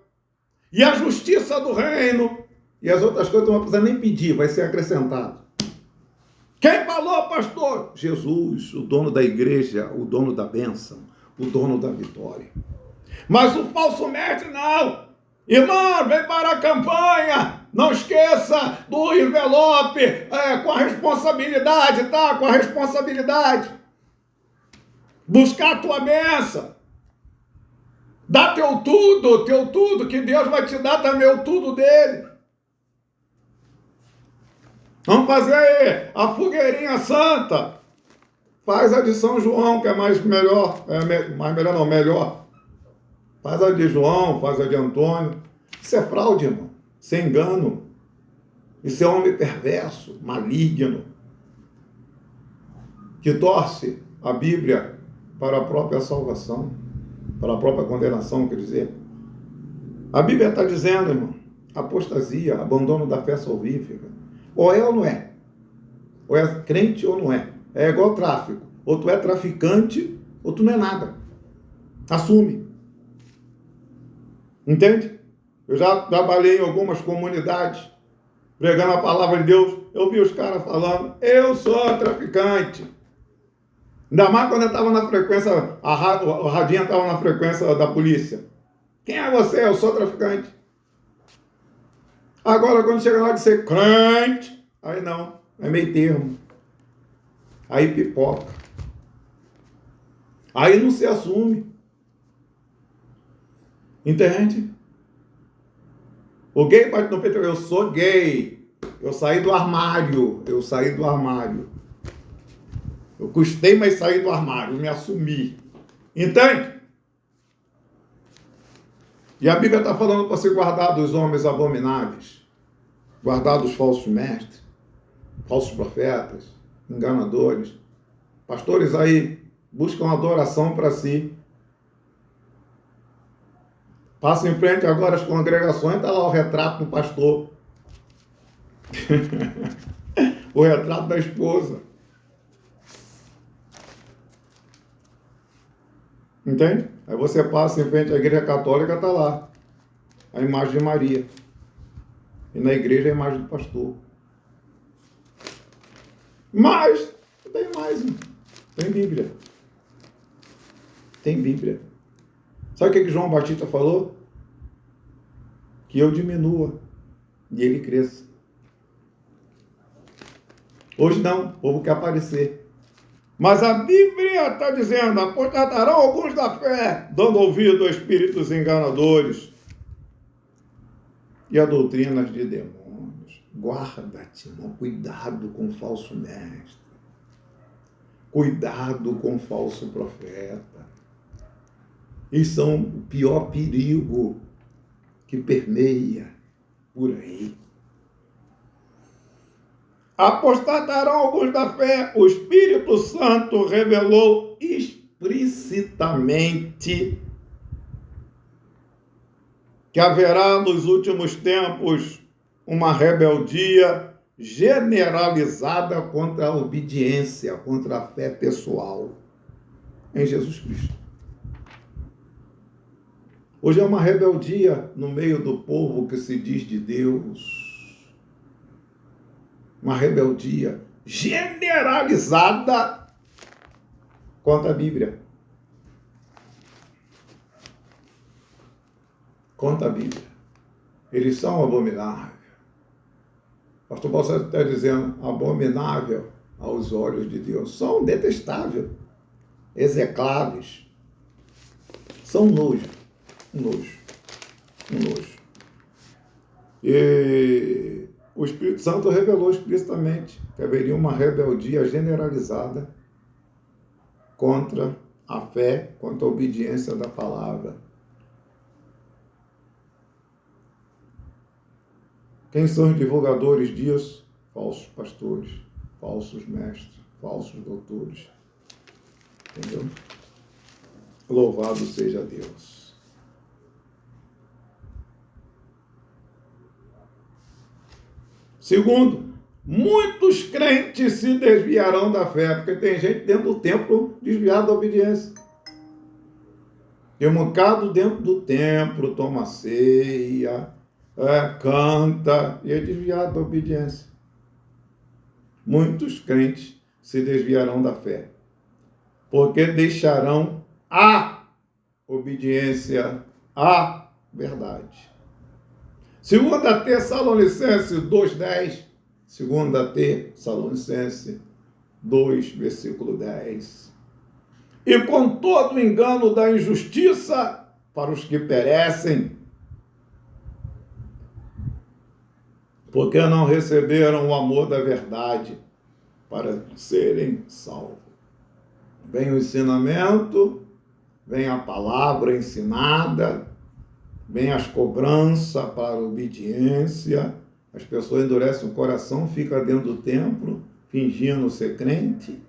e a justiça do reino, e as outras coisas não vai precisar nem pedir, vai ser acrescentado. Quem falou, pastor? Jesus, o dono da igreja, o dono da bênção, o dono da vitória. Mas o falso mestre não. Irmão, vem para a campanha, não esqueça do envelope, com a responsabilidade, tá? Com a responsabilidade. Buscar a tua bênção. Dá teu tudo, que Deus vai te dar também o tudo dele. Vamos fazer aí a fogueirinha santa. Faz a de São João, que é melhor. Faz a de João, faz a de Antônio. Isso é fraude, irmão. Isso é engano. Isso é homem perverso, maligno, que torce a Bíblia para a própria salvação, para a própria condenação, quer dizer. A Bíblia está dizendo, irmão, apostasia, abandono da fé salvífica. Ou é ou não é? Ou é crente ou não é? É igual tráfico. Ou tu é traficante, ou tu não é nada. Assume. Entende? Eu já trabalhei em algumas comunidades, pregando a palavra de Deus. Eu vi os caras falando, eu sou traficante. Ainda mais quando eu estava na frequência, o radinho estava na frequência da polícia. Quem é você? Eu sou traficante. Agora, quando chega lá de ser crente, aí não, é meio termo. Aí pipoca. Aí não se assume. Entende? O gay bate no peito, eu sou gay. Eu saí do armário. Eu custei, mas saí do armário, me assumi. Entende? E a Bíblia está falando para se guardar dos homens abomináveis, guardar dos falsos mestres, falsos profetas, enganadores. Pastores aí buscam adoração para si. Passa em frente agora às congregações, está lá o retrato do pastor. O retrato da esposa. Entende? Aí você passa em frente à igreja católica, está lá a imagem de Maria. E na igreja a imagem do pastor. Mas tem mais, hein? Tem Bíblia. Tem Bíblia. Sabe o que João Batista falou? Que eu diminua e ele cresça. Hoje não, o povo quer aparecer. Mas a Bíblia está dizendo, apostatarão alguns da fé, dando ouvido a espíritos enganadores e a doutrinas de demônios. Guarda-te, irmão, cuidado com o falso mestre. Cuidado com o falso profeta. Isso são o pior perigo que permeia por aí. Apostatarão alguns da fé. O Espírito Santo revelou explicitamente que haverá nos últimos tempos uma rebeldia generalizada contra a obediência, contra a fé pessoal em Jesus Cristo. Hoje é uma rebeldia no meio do povo que se diz de Deus. Uma rebeldia generalizada contra a Bíblia. Contra a Bíblia. Eles são abomináveis. O pastor Paulo está dizendo abominável aos olhos de Deus. São detestáveis, execráveis. São nojo. Um nojo. E o Espírito Santo revelou explicitamente que haveria uma rebeldia generalizada contra a fé, contra a obediência da palavra. Quem são os divulgadores disso? Falsos pastores, falsos mestres, falsos doutores. Entendeu? Louvado seja Deus. Segundo, muitos crentes se desviarão da fé, porque tem gente dentro do templo desviada da obediência. Tem um bocado dentro do templo, toma ceia, canta, e é desviado da obediência. Muitos crentes se desviarão da fé, porque deixarão a obediência à verdade. 2 Tessalonicenses 2:10, 2 Tessalonicenses 2, versículo 10. E com todo o engano da injustiça para os que perecem, porque não receberam o amor da verdade para serem salvos. Vem o ensinamento, vem a palavra ensinada, vem as cobranças para a obediência, as pessoas endurecem o coração, ficam dentro do templo, fingindo ser crente,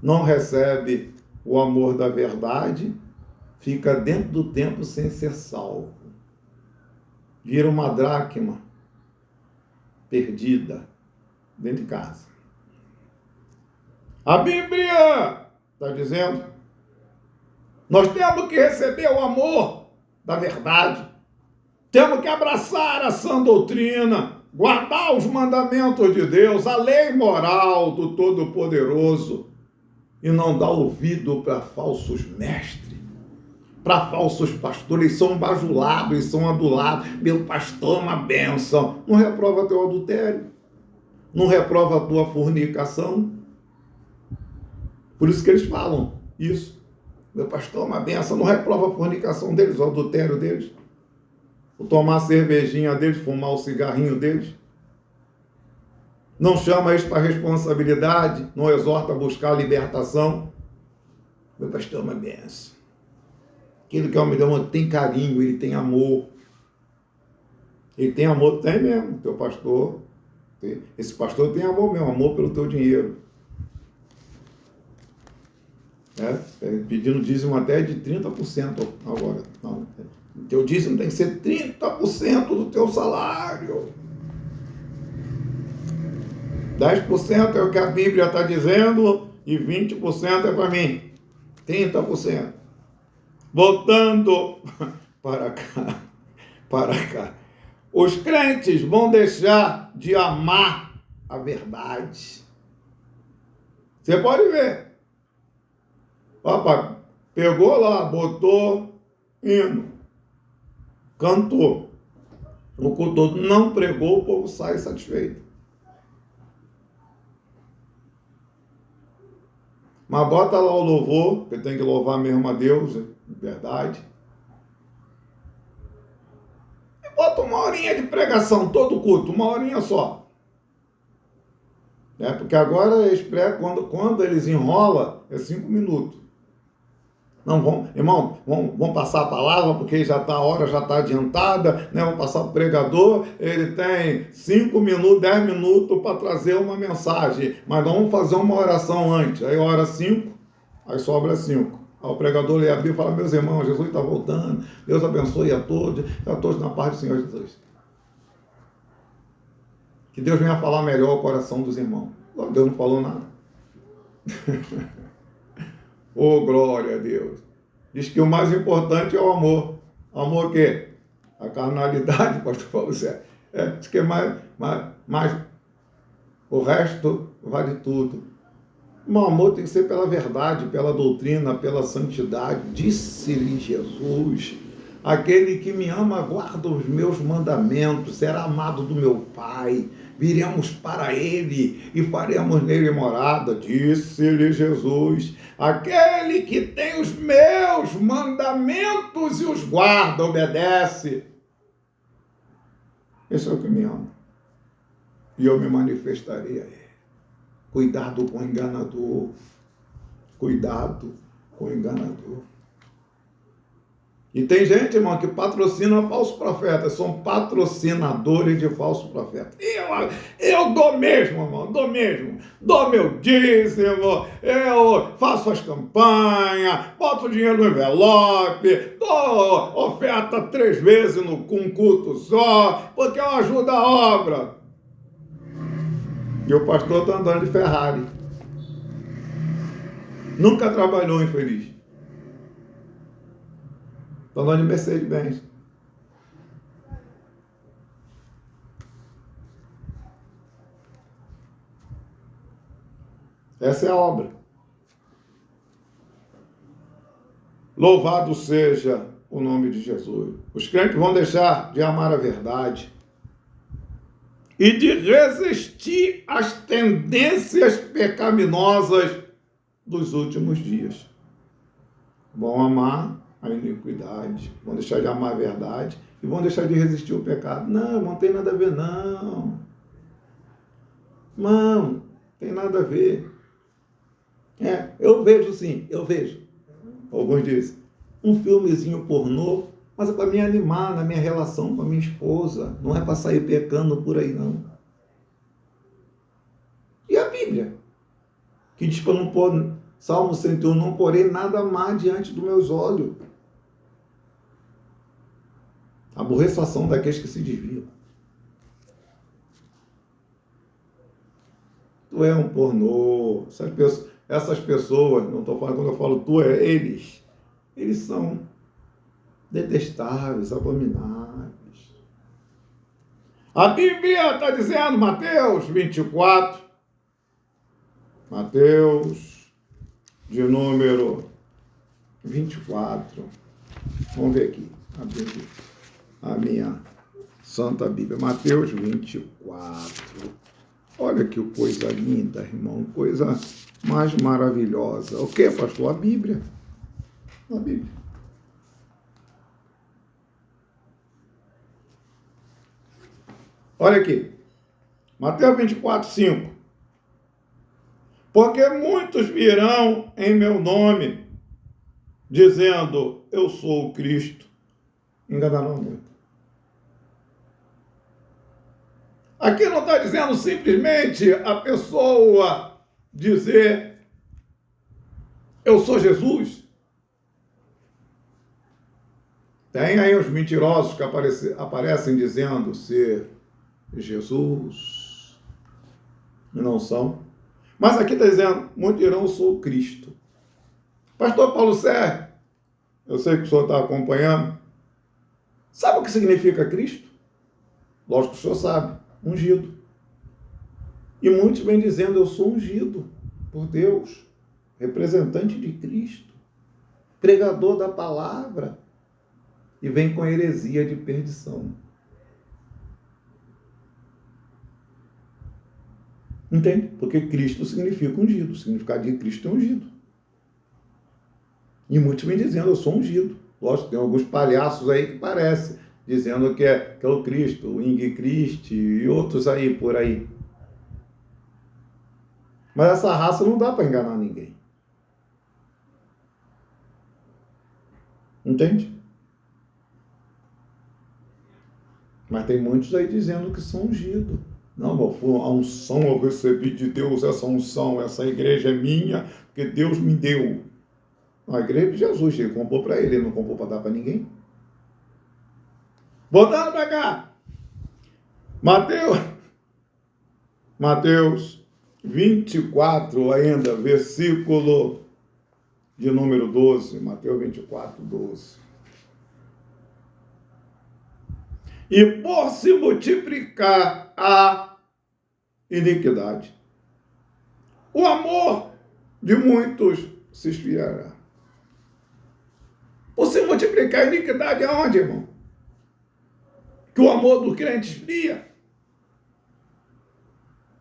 não recebe o amor da verdade, fica dentro do templo sem ser salvo. Vira uma dracma perdida dentro de casa. A Bíblia está dizendo, nós temos que receber o amor da verdade. Temos que abraçar a sã doutrina, guardar os mandamentos de Deus, a lei moral do Todo-Poderoso e não dar ouvido para falsos mestres, para falsos pastores. Eles são bajulados, eles são adulados. Meu pastor é uma bênção. Não reprova teu adultério, não reprova a tua fornicação. Por isso que eles falam isso. Meu pastor é uma benção, não reprova a fornicação deles, o adultério deles, o tomar a cervejinha deles, fumar o cigarrinho deles. Não chama isso para responsabilidade, não exorta a buscar a libertação. Meu pastor é uma benção. Aquele que é homem de amor tem carinho, ele tem amor. Ele tem amor, tem mesmo, teu pastor. Esse pastor tem amor mesmo, amor pelo teu dinheiro. Pedindo dízimo até de 30% agora. Não, teu dízimo tem que ser 30% do teu salário. 10% é o que a Bíblia está dizendo e 20% é para mim. 30%. Voltando para cá. Os crentes vão deixar de amar a verdade. Você pode ver. Opa, pegou lá, botou hino, cantou. O culto todo não pregou, o povo sai satisfeito. Mas bota lá o louvor, que tem que louvar mesmo a Deus, verdade. E bota uma horinha de pregação, todo culto, uma horinha só. Porque agora eles pregam, quando eles enrolam, é 5 minutos. Não, vamos passar a palavra, porque a hora já está adiantada, né? Vamos passar para o pregador, ele tem 5 minutos, 10 minutos para trazer uma mensagem, mas vamos fazer uma oração antes, aí ora 5, aí sobra 5. Aí o pregador lê a Bíblia e fala: meus irmãos, Jesus está voltando, Deus abençoe a todos na paz do Senhor Jesus. Que Deus venha falar melhor ao coração dos irmãos. Deus não falou nada. Oh, glória a Deus. Diz que o mais importante é o amor. Amor o quê? A carnalidade, pastor Paulo Sérgio. Diz que é mais o resto vale tudo. O amor tem que ser pela verdade, pela doutrina, pela santidade. Disse-lhe Jesus: aquele que me ama guarda os meus mandamentos, será amado do meu Pai. Viremos para ele e faremos nele morada. Disse-lhe Jesus: aquele que tem os meus mandamentos e os guarda, obedece. Esse é o que me ama. E eu me manifestarei a ele. Cuidado com o enganador. Cuidado com o enganador. E tem gente, irmão, que patrocina falsos profetas, são patrocinadores de falsos profetas. Eu dou mesmo, irmão, dou meu dízimo, eu faço as campanhas, boto dinheiro no envelope, dou oferta 3 vezes com um culto só, porque eu ajudo a obra. E o pastor está andando de Ferrari. Nunca trabalhou, infeliz. Está andando de Mercedes-Benz. Essa é a obra. Louvado seja o nome de Jesus. Os crentes vão deixar de amar a verdade e de resistir às tendências pecaminosas dos últimos dias. Vão amar a iniquidade, vão deixar de amar a verdade e vão deixar de resistir ao pecado. Não tem nada a ver, não. Não, tem nada a ver. Eu vejo sim, alguns dizem, um filmezinho pornô, mas é para me animar na minha relação com a minha esposa, não é para sair pecando por aí, não. E a Bíblia, que diz para não pôr, Salmo 101, não porei nada má diante dos meus olhos. Aborreço a ação daqueles que se desviam. Tu é um pornô. Essas pessoas, não estou falando, quando eu falo tu, eles são detestáveis, abomináveis. A Bíblia está dizendo, Mateus 24, Mateus de número 24. Vamos ver aqui, a minha Santa Bíblia, Mateus 24. Olha que coisa linda, irmão, coisa mais maravilhosa. O que, pastor? A Bíblia. A Bíblia. Olha aqui, Mateus 24, 5. Porque muitos virão em meu nome, dizendo, eu sou o Cristo. Enganarão muito. Aqui não está dizendo simplesmente a pessoa dizer, eu sou Jesus. Tem aí os mentirosos que aparecem dizendo ser Jesus. E não são. Mas aqui está dizendo, muitos dirão, eu sou o Cristo. Pastor Paulo Sérgio, eu sei que o senhor está acompanhando. Sabe o que significa Cristo? Lógico que o senhor sabe. Ungido. E muitos vêm dizendo, eu sou ungido por Deus, representante de Cristo, pregador da palavra, e vem com heresia de perdição. Entende? Porque Cristo significa ungido, o significado de Cristo é ungido. E muitos vêm dizendo, eu sou ungido. Lógico, tem alguns palhaços aí que parecem, dizendo que é o Cristo, o Ing Cristo e outros aí por aí. Mas essa raça não dá para enganar ninguém. Entende? Mas tem muitos aí dizendo que são ungidos. Não, a unção eu recebi de Deus, essa unção, essa igreja é minha, porque Deus me deu. A igreja de Jesus, ele comprou para ele não comprou para dar para ninguém. Voltando para cá. Mateus 24 ainda, versículo de número 12. Mateus 24, 12. E por se multiplicar a iniquidade, o amor de muitos se esfriará. Por se multiplicar a iniquidade aonde, irmão? Que o amor do crente esfria.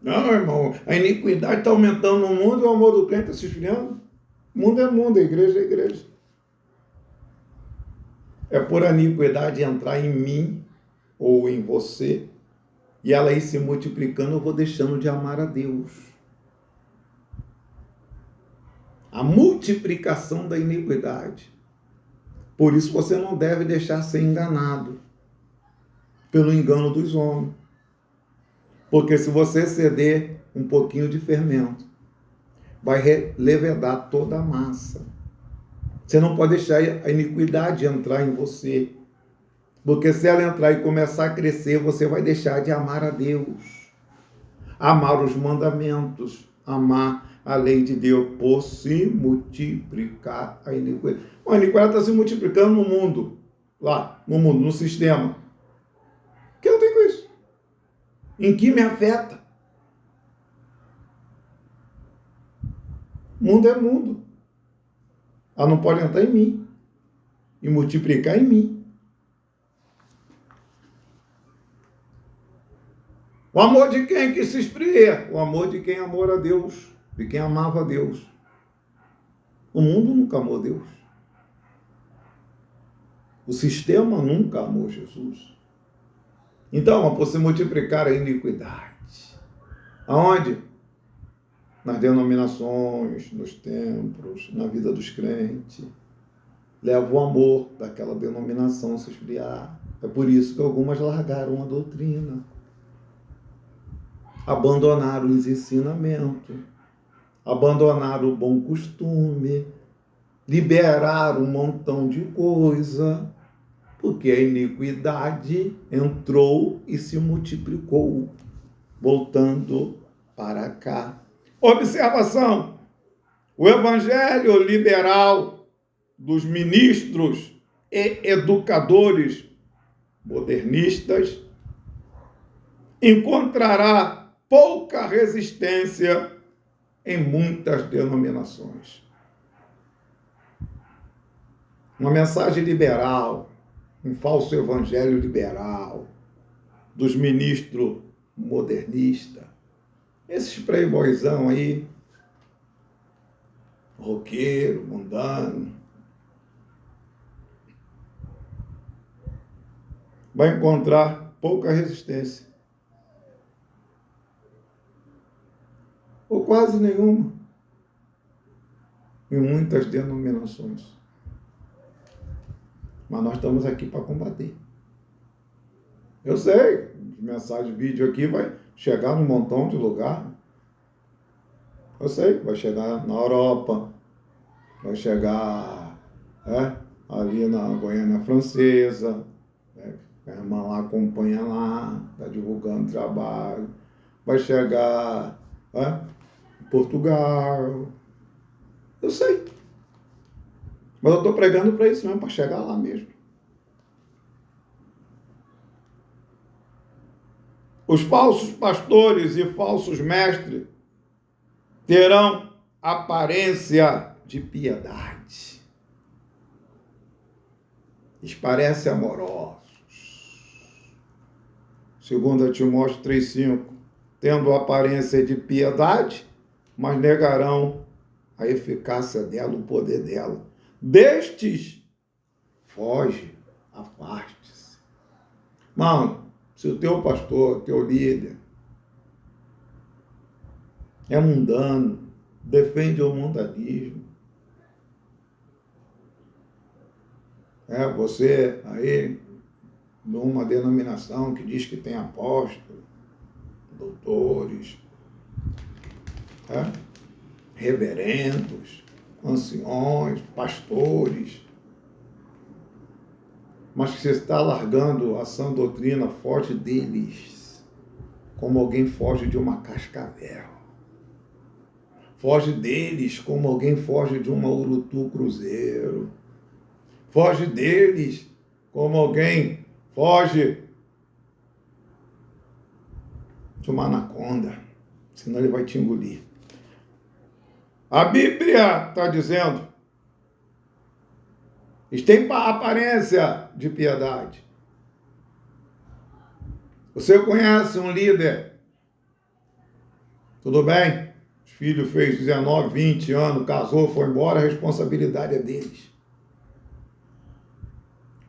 Não, irmão, a iniquidade está aumentando no mundo e o amor do crente está se esfriando. Mundo é mundo, a igreja é igreja. É por a iniquidade entrar em mim ou em você, e ela ir se multiplicando, eu vou deixando de amar a Deus. A multiplicação da iniquidade. Por isso você não deve deixar ser enganado pelo engano dos homens. Porque se você ceder um pouquinho de fermento, vai levedar toda a massa. Você não pode deixar a iniquidade entrar em você. Porque se ela entrar e começar a crescer, você vai deixar de amar a Deus. Amar os mandamentos, amar a lei de Deus, por se multiplicar a iniquidade. A iniquidade está se multiplicando no mundo, lá, no mundo, no sistema. O que eu tenho com isso? Em que me afeta? Mundo é mundo. Ela não pode entrar em mim e multiplicar em mim. O amor de quem que se esfria? O amor de quem amou a Deus, de quem amava a Deus. O mundo nunca amou Deus. O sistema nunca amou Jesus. Então, por se multiplicar a iniquidade. Aonde? Nas denominações, nos templos, na vida dos crentes. Leva o amor daquela denominação a se esfriar. É por isso que algumas largaram a doutrina. Abandonaram os ensinamentos. Abandonaram o bom costume. Liberaram um montão de coisa. Porque a iniquidade entrou e se multiplicou, voltando para cá. Observação: o evangelho liberal dos ministros e educadores modernistas encontrará pouca resistência em muitas denominações. Uma mensagem liberal, um falso evangelho liberal, dos ministros modernistas, esses playboyzão aí, roqueiro, mundano, vai encontrar pouca resistência. quase nenhuma. Em muitas denominações. Mas nós estamos aqui para combater. Eu sei, mensagem, vídeo aqui vai chegar num montão de lugar. Eu sei, vai chegar na Europa, vai chegar ali na Guiana Francesa, a irmã lá acompanha lá, está divulgando trabalho, vai chegar em Portugal. Eu sei. Mas eu estou pregando para isso mesmo, para chegar lá mesmo. Os falsos pastores e falsos mestres terão aparência de piedade. Eles parecem amorosos. 2 Timóteo 3,5. Tendo aparência de piedade, mas negarão a eficácia dela, o poder dela. Destes, foge, afaste-se. Mano, se o teu pastor, teu líder, é mundano, defende o mundanismo, você aí, numa denominação que diz que tem apóstolos, doutores, reverendos, anciões, pastores, mas que você está largando a sã doutrina, foge deles, como alguém foge de uma cascavel. Foge deles como alguém foge de uma urutu cruzeiro. Foge deles como alguém foge de uma anaconda, senão ele vai te engolir. A Bíblia está dizendo, eles têm aparência de piedade. Você conhece um líder, tudo bem? Os filhos fez 19, 20 anos, casou, foi embora, a responsabilidade é deles.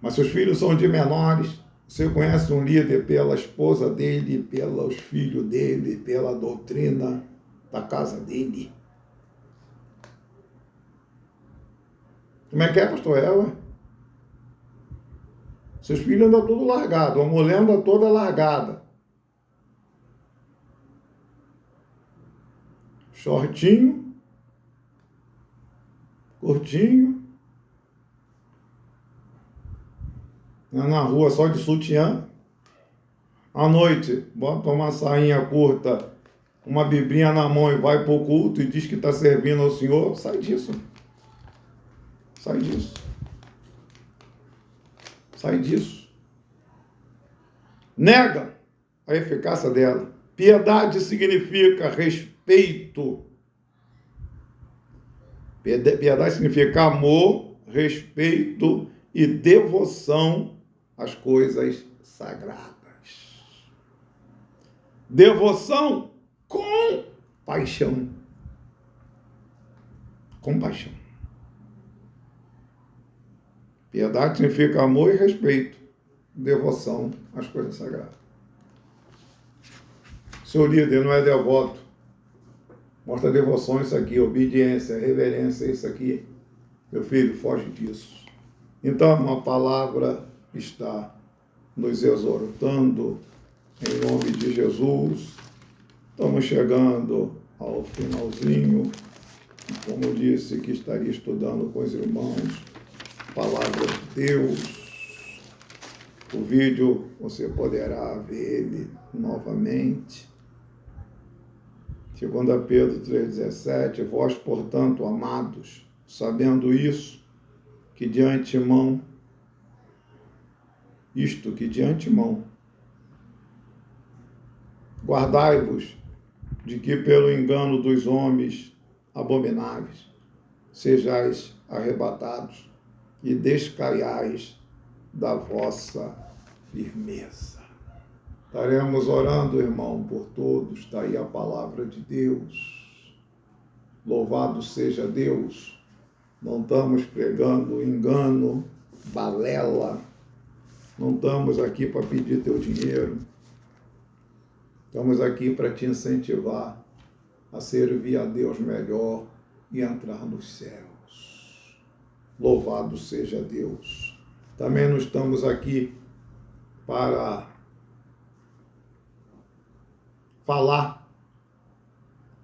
Mas se os filhos são de menores, você conhece um líder pela esposa dele, pelos filhos dele, pela doutrina da casa dele. Como é que é, pastor? Seus filhos andam tudo largado, a mulher anda toda largada. Shortinho, curtinho, na rua só de sutiã. À noite, bota uma sainha curta, uma biblinha na mão e vai para o culto e diz que está servindo ao Senhor. Sai disso. Sai disso. Sai disso. Nega a eficácia dela. Piedade significa respeito. Piedade significa amor, respeito e devoção às coisas sagradas. Devoção com paixão. Com paixão. Piedade significa amor e respeito. Devoção às coisas sagradas. Seu líder não é devoto. Mostra devoção isso aqui, obediência, reverência isso aqui. Meu filho, foge disso. Então, a palavra está nos exortando em nome de Jesus. Estamos chegando ao finalzinho. Como eu disse que estaria estudando com os irmãos palavra de Deus. O vídeo você poderá ver ele novamente. 2 Pedro 3,17, vós, portanto, amados, sabendo isso, que de antemão, guardai-vos de que pelo engano dos homens abomináveis sejais arrebatados e descaiais da vossa firmeza. Estaremos orando, irmão, por todos. Está aí a palavra de Deus. Louvado seja Deus. Não estamos pregando engano, balela. Não estamos aqui para pedir teu dinheiro. Estamos aqui para te incentivar a servir a Deus melhor e entrar nos céus. Louvado seja Deus. Também não estamos aqui para falar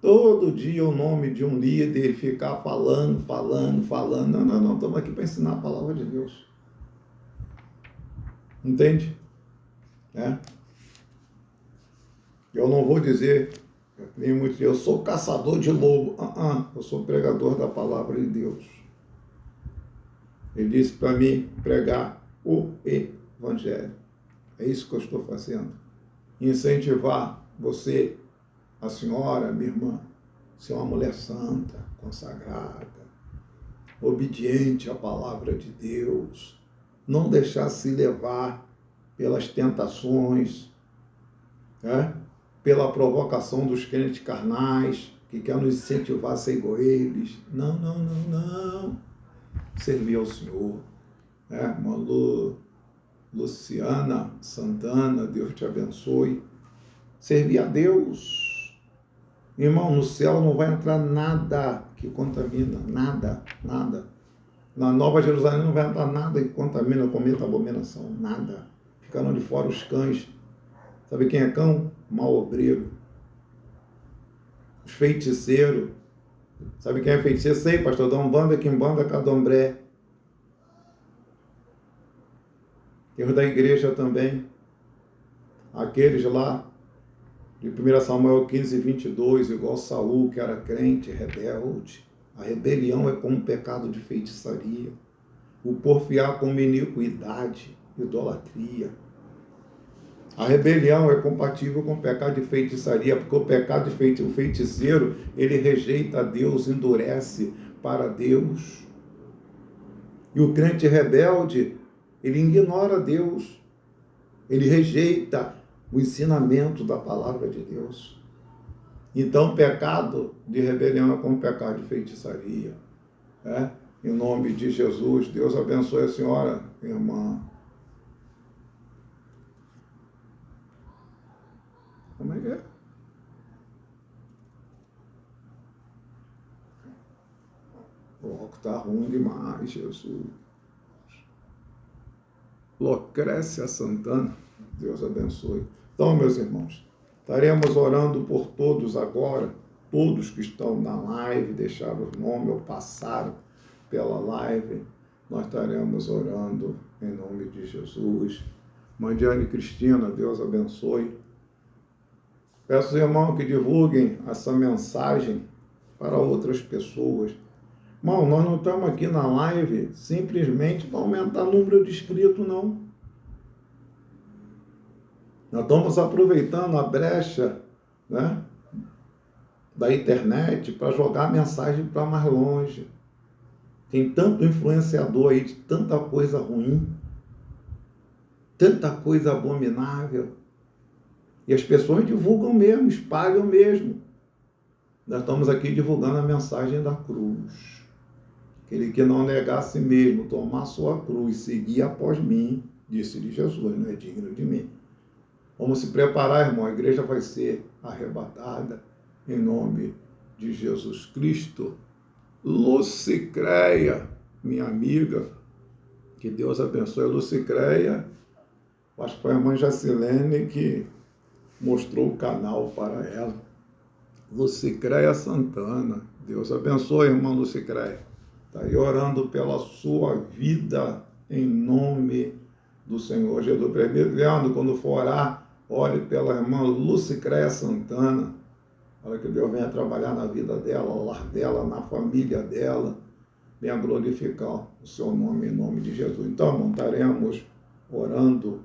todo dia o nome de um líder e ficar falando. Não. Estamos aqui para ensinar a palavra de Deus. Entende? Eu não vou dizer, eu sou caçador de lobo. Eu sou pregador da palavra de Deus. Ele disse para mim pregar o Evangelho. É isso que eu estou fazendo. Incentivar você, a senhora, minha irmã, ser uma mulher santa, consagrada, obediente à palavra de Deus. Não deixar se levar pelas tentações, pela provocação dos crentes carnais, que querem nos incentivar a ser igual a eles. Não. Servir ao Senhor. Irmã Luciana Santana, Deus te abençoe. Servir a Deus. Irmão, no céu não vai entrar nada que contamina, nada. Na Nova Jerusalém não vai entrar nada que contamina, cometa abominação, nada. Ficaram de fora os cães. Sabe quem é cão? Malobreiro. Os feiticeiros. Sabe quem é feiticeiro? Sei, pastor, da Umbanda, Quimbanda, Candomblé. Tem os da igreja também. Aqueles lá, de 1 Samuel 15, 22, igual Saul, que era crente, rebelde. A rebelião é como um pecado de feitiçaria. O porfiar como iniquidade, idolatria. A rebelião é compatível com o pecado de feitiçaria, porque o pecado de o feiticeiro, ele rejeita a Deus, endurece para Deus. E o crente rebelde, ele ignora Deus, ele rejeita o ensinamento da palavra de Deus. Então, o pecado de rebelião é como pecado de feitiçaria. Em nome de Jesus, Deus abençoe a senhora, irmã. Como é que é? O álcool está ruim demais, Jesus. Lucrécia Santana, Deus abençoe. Então, meus irmãos, estaremos orando por todos agora, todos que estão na live, deixaram o nome ou passaram pela live, nós estaremos orando em nome de Jesus. Mandiane Cristina, Deus abençoe. Peço aos irmãos que divulguem essa mensagem para outras pessoas. Irmão, nós não estamos aqui na live simplesmente para aumentar o número de inscritos, não. Nós estamos aproveitando a brecha, da internet para jogar a mensagem para mais longe. Tem tanto influenciador aí de tanta coisa ruim, tanta coisa abominável. E as pessoas divulgam mesmo, espalham mesmo. Nós estamos aqui divulgando a mensagem da cruz. Aquele que não negar a si mesmo, tomar sua cruz, seguir após mim, disse-lhe Jesus, não é digno de mim. Vamos se preparar, irmão, a igreja vai ser arrebatada em nome de Jesus Cristo. Lucicreia, minha amiga, que Deus abençoe. Lucicreia, acho que foi a irmã Jacilene que mostrou o canal para ela. Lucicreia Santana, Deus abençoe, irmã Lucicreia. Está aí orando pela sua vida em nome do Senhor Jesus. Primeiro, Leandro, quando for orar, ore pela irmã Lucicreia Santana, para que Deus venha trabalhar na vida dela, no lar dela, na família dela, venha glorificar o seu nome em nome de Jesus. Então, irmão, estaremos orando